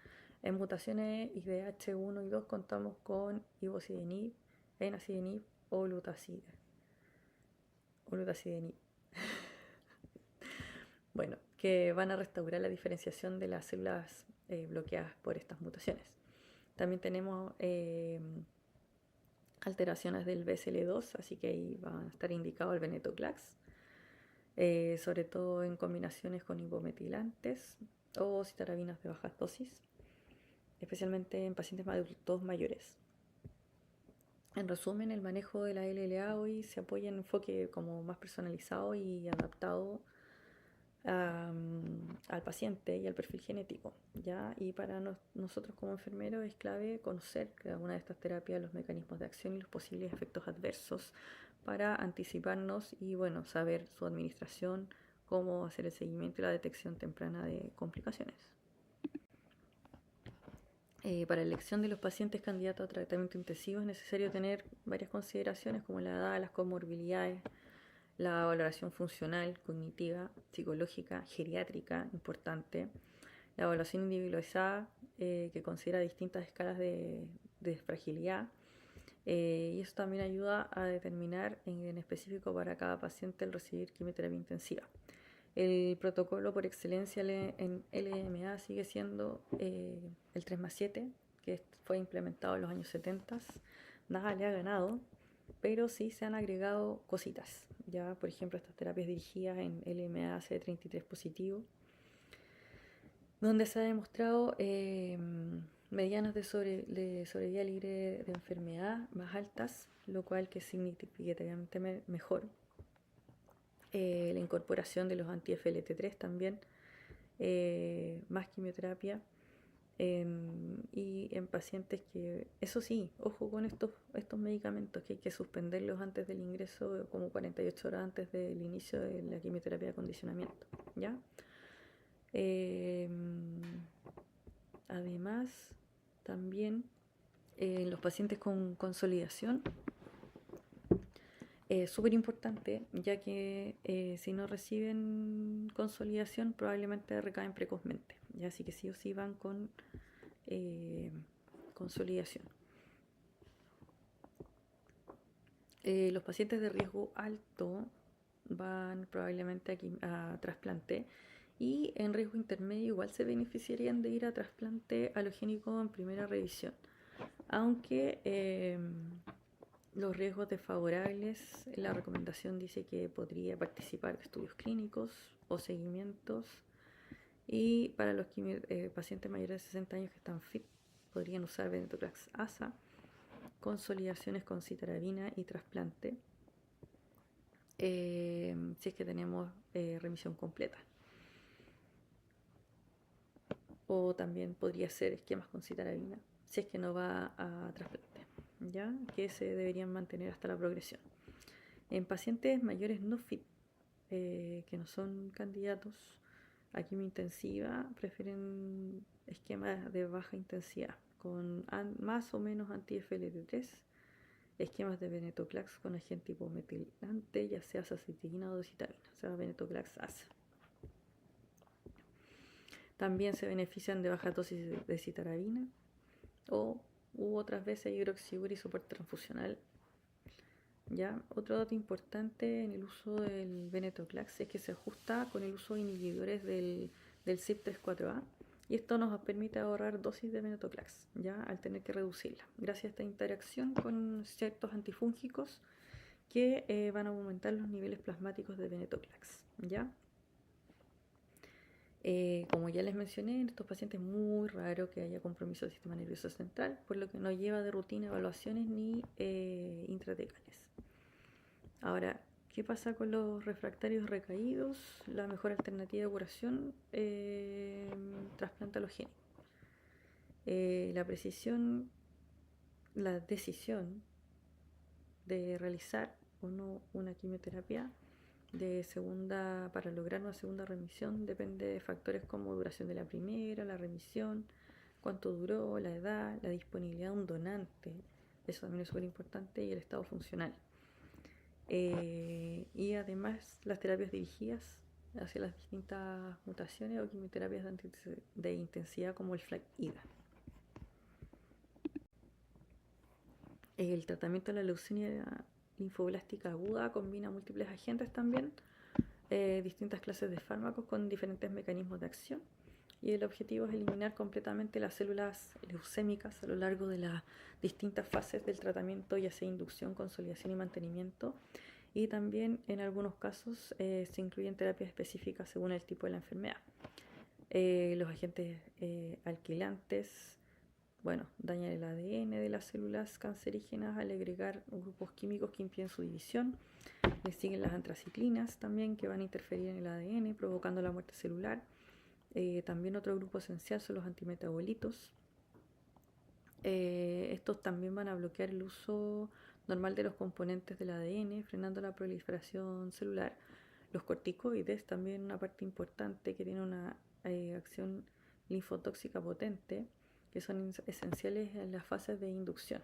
En mutaciones IDH1 y 2 contamos con ivosidenib, enacidenib o lutacidenib. Bueno, que van a restaurar la diferenciación de las células bloqueadas por estas mutaciones. También tenemos alteraciones del BCL2, así que ahí va a estar indicado el venetoclax, sobre todo en combinaciones con hipometilantes o citarabinas de bajas dosis, especialmente en pacientes adultos mayores. En resumen, el manejo de la LLA hoy se apoya en un enfoque como más personalizado y adaptado al paciente y al perfil genético, ¿ya? Y para nosotros como enfermeros es clave conocer cada una de estas terapias, los mecanismos de acción y los posibles efectos adversos para anticiparnos y, bueno, saber su administración, cómo hacer el seguimiento y la detección temprana de complicaciones. Para la elección de los pacientes candidatos a tratamiento intensivo es necesario tener varias consideraciones como la edad, las comorbilidades, la valoración funcional, cognitiva, psicológica, geriátrica, importante, la evaluación individualizada que considera distintas escalas de fragilidad, y eso también ayuda a determinar en específico para cada paciente el recibir quimioterapia intensiva. El protocolo por excelencia en LMA sigue siendo el 3+7, que fue implementado en los años 70. Nada le ha ganado, pero sí se han agregado cositas. Ya, por ejemplo, estas terapias dirigidas en LMA CD33 positivo, donde se ha demostrado medianas de sobrevida libre de enfermedad más altas, lo cual que es significativamente mejor. La incorporación de los anti-FLT3 también, más quimioterapia, y en pacientes que, eso sí, ojo con estos medicamentos que hay que suspenderlos antes del ingreso, como 48 horas antes del inicio de la quimioterapia de acondicionamiento, ¿ya? Además, también los pacientes con consolidación, súper importante, ya que si no reciben consolidación probablemente recaen precozmente, ya, así que sí o sí van con consolidación. Los pacientes de riesgo alto van probablemente a trasplante, y en riesgo intermedio igual se beneficiarían de ir a trasplante halogénico en primera revisión, aunque los riesgos desfavorables, la recomendación dice que podría participar de estudios clínicos o seguimientos, y para los pacientes mayores de 60 años que están fit podrían usar venetoclax ASA, consolidaciones con citarabina y trasplante, si es que tenemos remisión completa. O también podría ser esquemas con citarabina si es que no va a trasplante, ¿ya? Que se deberían mantener hasta la progresión. En pacientes mayores no fit, que no son candidatos a quimio intensiva, prefieren esquemas de baja intensidad con más o menos anti-FLT3, esquemas de venetoclax con agente hipometilante, ya sea azacitidina o docitabina, o sea, venetoclax ASA. También se benefician de baja dosis de citarabina u otras veces hidroxiur y soporte transfusional. ¿Ya? Otro dato importante en el uso del venetoclax es que se ajusta con el uso de inhibidores del CYP3A4, y esto nos permite ahorrar dosis de venetoclax, ¿ya? Al tener que reducirla, gracias a esta interacción con ciertos antifúngicos que van a aumentar los niveles plasmáticos de venetoclax, ¿ya? Como ya les mencioné, en estos pacientes es muy raro que haya compromiso del sistema nervioso central, por lo que no lleva de rutina evaluaciones ni intratecales. Ahora, ¿Qué pasa con los refractarios recaídos? La mejor alternativa de curación, trasplante alogénico. La precisión, la decisión de realizar o no una quimioterapia para lograr una segunda remisión depende de factores como duración de la primera, la remisión, cuánto duró, la edad, la disponibilidad de un donante, eso también es súper importante, y el estado funcional. Y además las terapias dirigidas hacia las distintas mutaciones o quimioterapias de intensidad como el FLAG-IDA. El tratamiento de la leucemia linfoblástica aguda combina múltiples agentes también, distintas clases de fármacos con diferentes mecanismos de acción, y el objetivo es eliminar completamente las células leucémicas a lo largo de las distintas fases del tratamiento, ya sea inducción, consolidación y mantenimiento, y también en algunos casos se incluyen terapias específicas según el tipo de la enfermedad. Los agentes alquilantes, bueno, dañan el ADN de las células cancerígenas al agregar grupos químicos que impiden su división. Le siguen las antraciclinas también, que van a interferir en el ADN provocando la muerte celular. También otro grupo esencial son los antimetabolitos. Estos también van a bloquear el uso normal de los componentes del ADN, frenando la proliferación celular. Los corticoides, también una parte importante que tiene una acción linfotóxica potente, que son esenciales en las fases de inducción,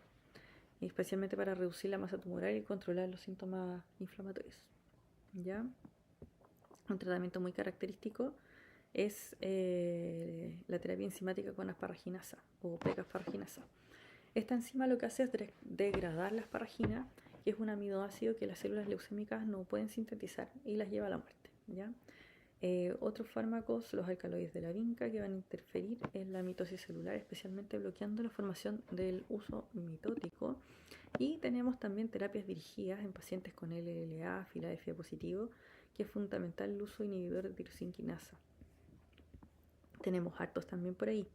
y especialmente para reducir la masa tumoral y controlar los síntomas inflamatorios. ¿Ya? Un tratamiento muy característico es la terapia enzimática con asparraginasa o pegasparraginasa. Esta enzima lo que hace es degradar la asparragina, que es un aminoácido que las células leucémicas no pueden sintetizar y las lleva a la muerte. ¿Ya? Otros fármacos, los alcaloides de la vinca, que van a interferir en la mitosis celular, especialmente bloqueando la formación del uso mitótico. Y tenemos también terapias dirigidas en pacientes con LLA, Filadelfia positivo, que es fundamental el uso inhibidor de tirosina quinasa. Tenemos hartos también por ahí.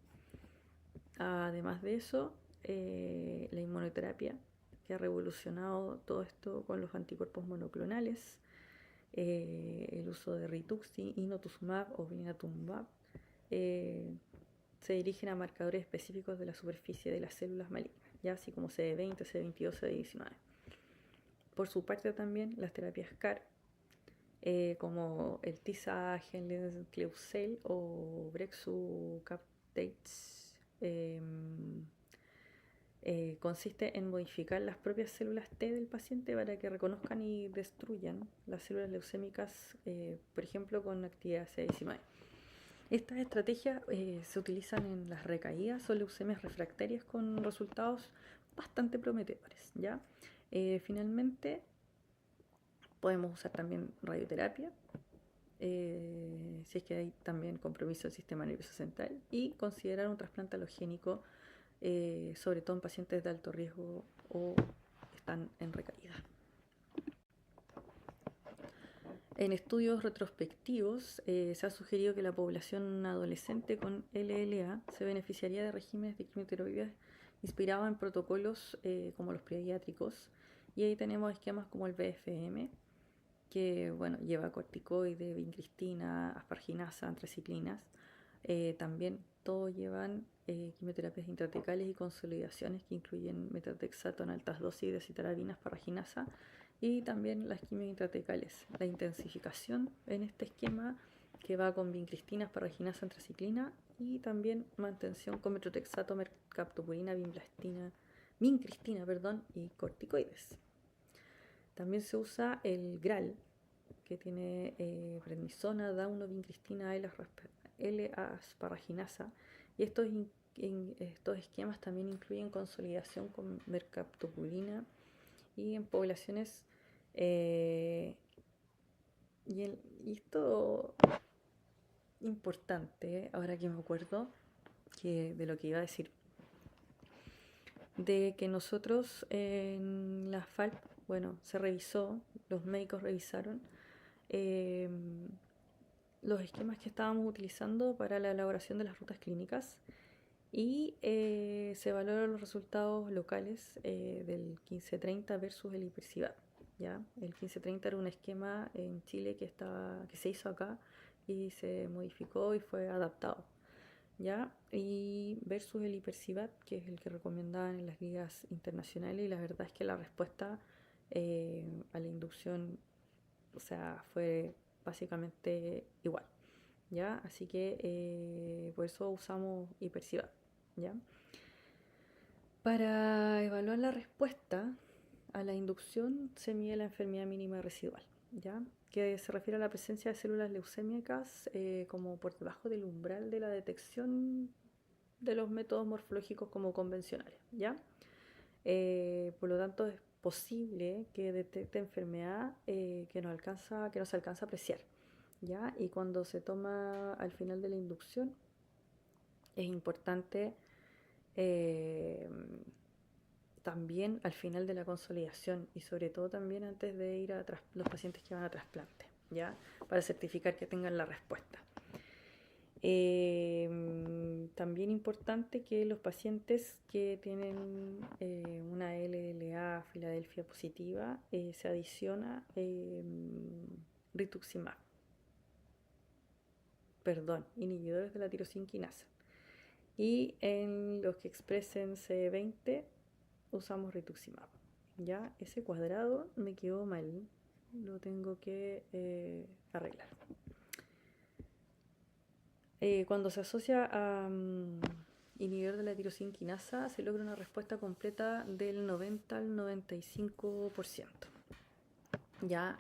Además de eso, la inmunoterapia, que ha revolucionado todo esto con los anticuerpos monoclonales, el uso de Rituxi, Inotuzumab o Blinatumomab, se dirigen a marcadores específicos de la superficie de las células malignas, ya así como CD20, CD22, CD19. Por su parte también las terapias CAR, como el TISA, Genlencleucel o Brexucabtagene, consiste en modificar las propias células T del paciente para que reconozcan y destruyan las células leucémicas, por ejemplo, con actividad CD19. Estas estrategias se utilizan en las recaídas o leucemias refractarias con resultados bastante prometedores, ¿ya? Finalmente, podemos usar también radioterapia, si es que hay también compromiso del sistema nervioso central, y considerar un trasplante alogénico, sobre todo en pacientes de alto riesgo o están en recaída. En estudios retrospectivos se ha sugerido que la población adolescente con LLA se beneficiaría de regímenes de quimioterapia inspirados en protocolos como los pediátricos, y ahí tenemos esquemas como el BFM, que bueno, lleva corticoides, vincristina, asparginasa, antraciclinas. También todos llevan quimioterapias intrathecales y consolidaciones que incluyen metatrexato en altas dosis de citarabina, asparraginasa, y también las quimios intrathecales. La intensificación en este esquema, que va con vincristina, asparraginasa, antraciclina, y también mantención con metotrexato, mercaptopurina, vincristina, y corticoides. También se usa el GRAL, que tiene prednisona, daunovincristina, L-asparraginasa, y estos esquemas también incluyen consolidación con mercaptopurina, y en poblaciones y esto importante, ahora que me acuerdo de lo que iba a decir, de que nosotros en la FALP, bueno, se revisó, los médicos revisaron los esquemas que estábamos utilizando para la elaboración de las rutas clínicas, y se valoran los resultados locales del 1530 versus el Ipercibat. ¿ya? El 1530 era un esquema en Chile que se hizo acá y se modificó y fue adaptado, ¿ya? Y versus el Hipercibat, que es el que recomendaban en las guías internacionales, y la verdad es que la respuesta a la inducción, o sea, fue básicamente igual, ¿ya? Así que por eso usamos Hipercibat, ¿ya? Para evaluar la respuesta a la inducción se mide la enfermedad mínima residual, ¿ya? Que se refiere a la presencia de células leucémicas como por debajo del umbral de la detección de los métodos morfológicos como convencionales, ¿ya? Por lo tanto, es posible que detecte enfermedad que no se alcanza a apreciar, ¿ya? Y cuando se toma al final de la inducción, es importante eh, también al final de la consolidación y sobre todo también antes de ir a los pacientes que van a trasplante, ¿ya? Para certificar que tengan la respuesta. También importante que los pacientes que tienen una LLA Filadelfia positiva se adiciona rituximab, inhibidores de la tirosina quinasa. Y en los que expresen CD20 usamos rituximab. Ya ese cuadrado me quedó mal, lo tengo que arreglar. Cuando se asocia a inhibidor de la tirosina quinasa se logra una respuesta completa del 90 al 95%. Ya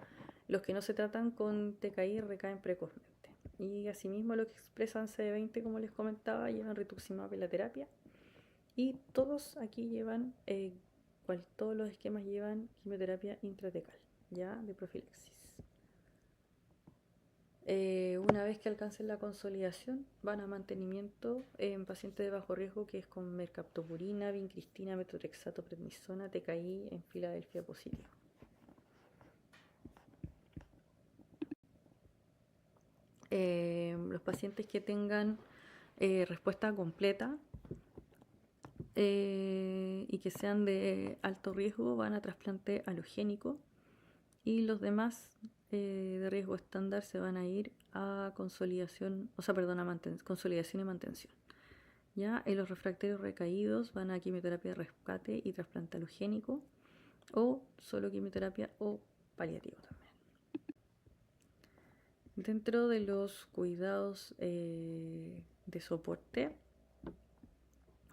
los que no se tratan con TKI recaen precozmente. Y asimismo los que expresan CD20, como les comentaba, llevan rituximab en la terapia. Y todos aquí llevan, todos los esquemas llevan quimioterapia intratecal, ya de profilaxis. Una vez que alcancen la consolidación, van a mantenimiento en pacientes de bajo riesgo, que es con mercaptopurina, vincristina, metotrexato, prednisona, TKI en Filadelfia positiva. Los pacientes que tengan respuesta completa y que sean de alto riesgo van a trasplante halogénico, y los demás de riesgo estándar se van a ir a consolidación, consolidación y mantención. ¿Ya? Y los refractarios recaídos van a quimioterapia de rescate y trasplante halogénico, o solo quimioterapia o paliativo también. Dentro de los cuidados de soporte,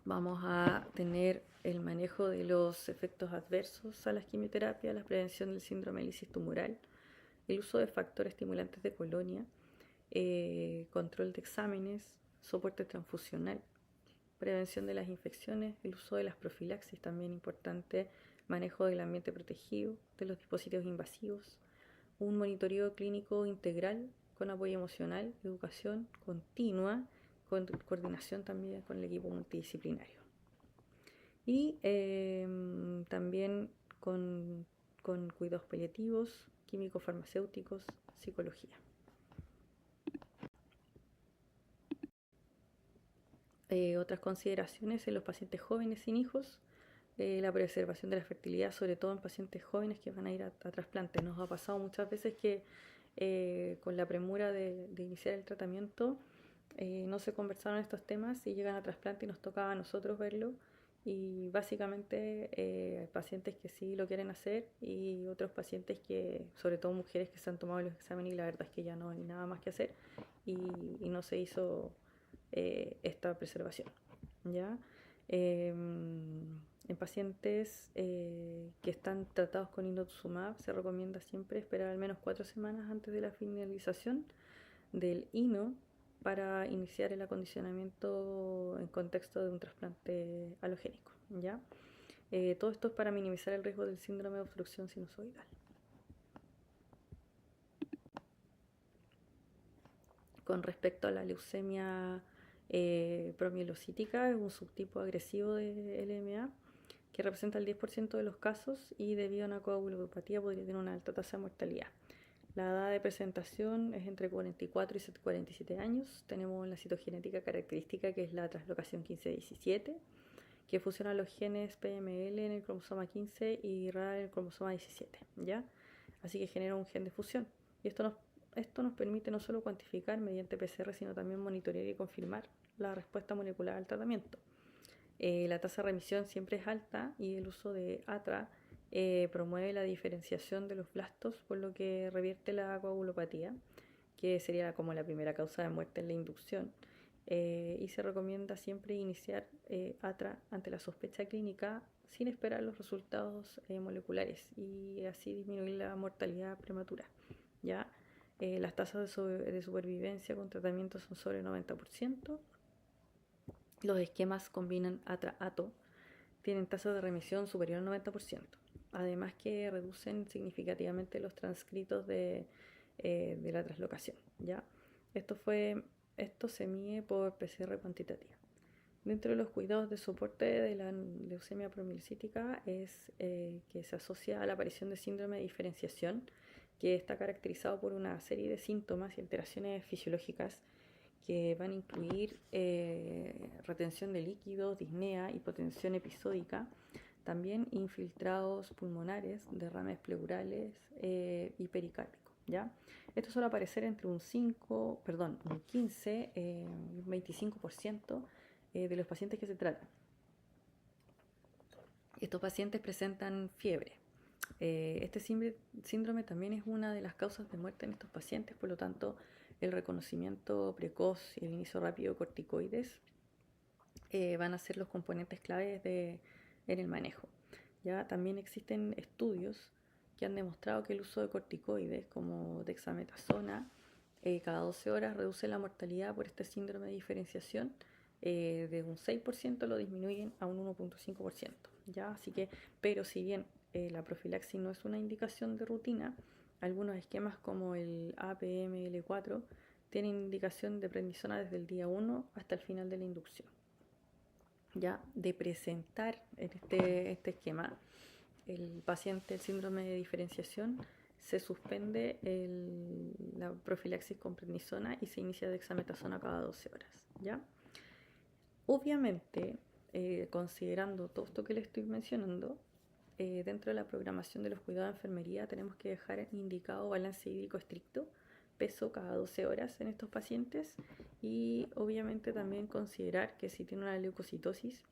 vamos a tener el manejo de los efectos adversos a las quimioterapias, la prevención del síndrome de lisis tumoral, el uso de factores estimulantes de colonia, control de exámenes, soporte transfusional, prevención de las infecciones, el uso de las profilaxis, también importante, manejo del ambiente protegido, de los dispositivos invasivos, un monitoreo clínico integral con apoyo emocional, educación continua, con coordinación también con el equipo multidisciplinario. Y también con cuidados paliativos, químicos farmacéuticos, psicología. Otras consideraciones en los pacientes jóvenes sin hijos, la preservación de la fertilidad, sobre todo en pacientes jóvenes que van a ir a trasplante. Nos ha pasado muchas veces que con la premura de iniciar el tratamiento no se conversaron estos temas y llegan a trasplante y nos toca a nosotros verlo. Y básicamente hay pacientes que sí lo quieren hacer y otros pacientes que, sobre todo mujeres que se han tomado los exámenes y la verdad es que ya no hay nada más que hacer y no se hizo esta preservación, ¿ya? En pacientes que están tratados con inotuzumab se recomienda siempre esperar al menos 4 semanas antes de la finalización del INO para iniciar el acondicionamiento en contexto de un trasplante halogénico, ¿ya? Todo esto es para minimizar el riesgo del síndrome de obstrucción sinusoidal. Con respecto a la leucemia promielocítica, es un subtipo agresivo de LMA que representa el 10% de los casos y debido a una coagulopatía podría tener una alta tasa de mortalidad. La edad de presentación es entre 44 y 47 años. Tenemos la citogenética característica, que es la translocación 15-17, que fusionan los genes PML en el cromosoma 15 y RAR en el cromosoma 17, ¿ya? Así que genera un gen de fusión. Y esto nos permite no solo cuantificar mediante PCR, sino también monitorear y confirmar la respuesta molecular al tratamiento. La tasa de remisión siempre es alta y el uso de ATRA promueve la diferenciación de los blastos, por lo que revierte la coagulopatía, que sería como la primera causa de muerte en la inducción. Y se recomienda siempre iniciar ATRA ante la sospecha clínica sin esperar los resultados moleculares y así disminuir la mortalidad prematura. ¿Ya? Las tasas de supervivencia con tratamiento son sobre el 90%. Los esquemas combinan ATRA-ATO, tienen tasas de remisión superior al 90%. Además que reducen significativamente los transcritos de la translocación, ¿ya? Esto se mide por PCR cuantitativa. Dentro de los cuidados de soporte de la leucemia promielcítica es que se asocia a la aparición de síndrome de diferenciación, que está caracterizado por una serie de síntomas y alteraciones fisiológicas que van a incluir retención de líquidos, disnea, hipotensión episódica, también infiltrados pulmonares, derrames pleurales y pericárdico, ¿ya? Esto suele aparecer entre un 15 y un 25% de los pacientes que se tratan. Estos pacientes presentan fiebre. Este síndrome también es una de las causas de muerte en estos pacientes, por lo tanto, el reconocimiento precoz y el inicio rápido de corticoides van a ser los componentes claves en el manejo. ¿Ya? También existen estudios que han demostrado que el uso de corticoides como dexametasona cada 12 horas reduce la mortalidad por este síndrome de diferenciación. De un 6% lo disminuyen a un 1.5%. ¿Ya? Así que, pero si bien la profilaxis no es una indicación de rutina, algunos esquemas como el APML4 tienen indicación de prednisona desde el día 1 hasta el final de la inducción. Ya de presentar en este esquema el paciente el síndrome de diferenciación, se suspende la profilaxis con prednisona y se inicia dexametasona cada 12 horas. ¿Ya? Obviamente, considerando todo esto que le estoy mencionando, dentro de la programación de los cuidados de enfermería tenemos que dejar indicado balance hídrico estricto, peso cada 12 horas en estos pacientes y obviamente también considerar que si tiene una leucocitosis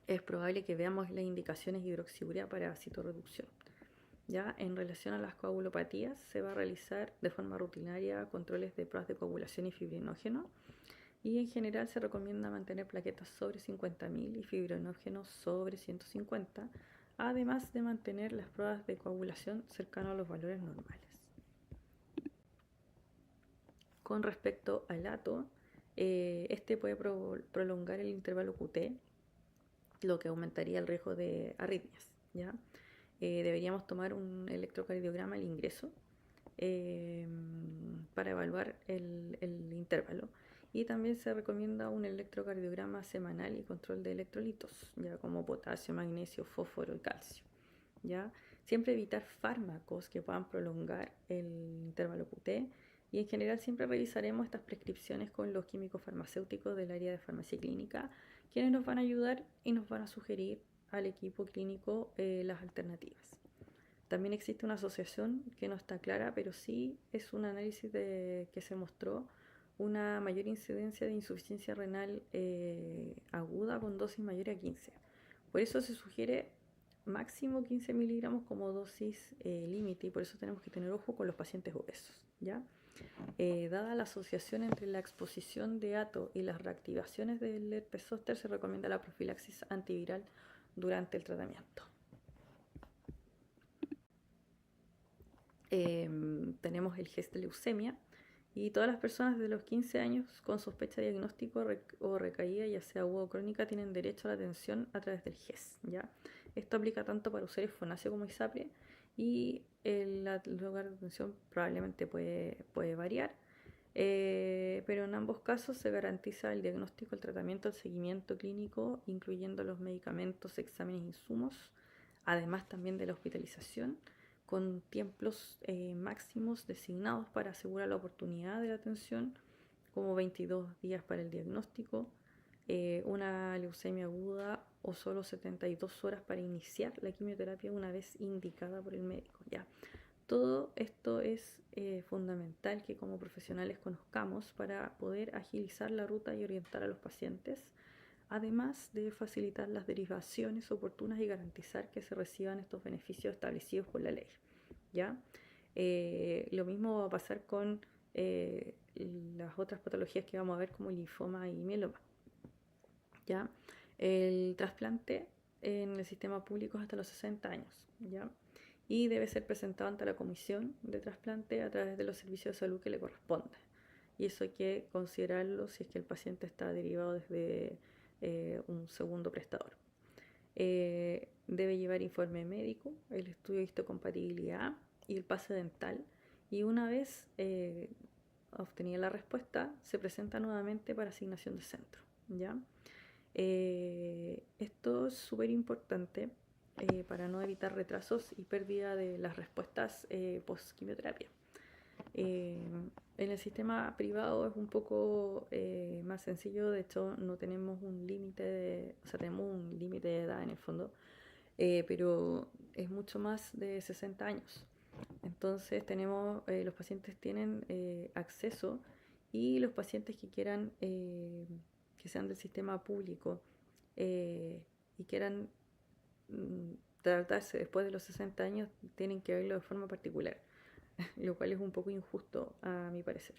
es probable que veamos las indicaciones de hidroxiurea para citorreducción. Ya en relación a las coagulopatías se va a realizar de forma rutinaria controles de pruebas de coagulación y fibrinógeno y en general se recomienda mantener plaquetas sobre 50.000 y fibrinógenos sobre 150, además de mantener las pruebas de coagulación cercanas a los valores normales. Con respecto al ATO, este puede prolongar el intervalo QT, lo que aumentaría el riesgo de arritmias, ¿ya? Deberíamos tomar un electrocardiograma al ingreso para evaluar el intervalo. Y también se recomienda un electrocardiograma semanal y control de electrolitos, ya como potasio, magnesio, fósforo y calcio. ¿Ya? Siempre evitar fármacos que puedan prolongar el intervalo QT y en general siempre revisaremos estas prescripciones con los químicos farmacéuticos del área de farmacia clínica, quienes nos van a ayudar y nos van a sugerir al equipo clínico las alternativas. También existe una asociación que no está clara, pero sí es un análisis que se mostró una mayor incidencia de insuficiencia renal aguda con dosis mayor a 15. Por eso se sugiere máximo 15 miligramos como dosis límite y por eso tenemos que tener ojo con los pacientes obesos, ¿ya? Dada la asociación entre la exposición de ATO y las reactivaciones del herpes zóster, se recomienda la profilaxis antiviral durante el tratamiento. Tenemos el GES de leucemia y todas las personas de los 15 años con sospecha de diagnóstico o recaída, ya sea aguda o crónica, tienen derecho a la atención a través del GES, ¿ya? Esto aplica tanto para usuarios FONASIO como ISAPRE y el lugar de atención probablemente puede variar, pero en ambos casos se garantiza el diagnóstico, el tratamiento, el seguimiento clínico, incluyendo los medicamentos, exámenes e insumos, además también de la hospitalización, con tiempos máximos designados para asegurar la oportunidad de la atención, como 22 días para el diagnóstico, una leucemia aguda o solo 72 horas para iniciar la quimioterapia una vez indicada por el médico. Ya. Todo esto es fundamental que como profesionales conozcamos para poder agilizar la ruta y orientar a los pacientes, además de facilitar las derivaciones oportunas y garantizar que se reciban estos beneficios establecidos por la ley. ¿Ya? Lo mismo va a pasar con las otras patologías que vamos a ver como linfoma y mieloma. ¿Ya? El trasplante en el sistema público es hasta los 60 años. ¿Ya? Y debe ser presentado ante la comisión de trasplante a través de los servicios de salud que le correspondan. Y eso hay que considerarlo si es que el paciente está derivado desde un segundo prestador. Debe llevar informe médico, el estudio de histocompatibilidad y el pase dental. Y una vez obtenida la respuesta, se presenta nuevamente para asignación de centro. ¿Ya? Esto es súper importante para no evitar retrasos y pérdida de las respuestas post-quimioterapia. En el sistema privado es un poco más sencillo, de hecho no tenemos un límite, o sea, tenemos un límite de edad en el fondo, pero es mucho más de 60 años. Entonces los pacientes tienen acceso y los pacientes que quieran, que sean del sistema público y quieran tratarse después de los 60 años, tienen que verlo de forma particular, lo cual es un poco injusto a mi parecer.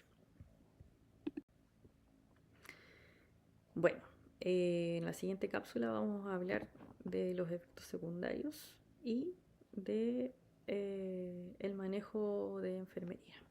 Bueno, en la siguiente cápsula vamos a hablar de los efectos secundarios y de el manejo de enfermería.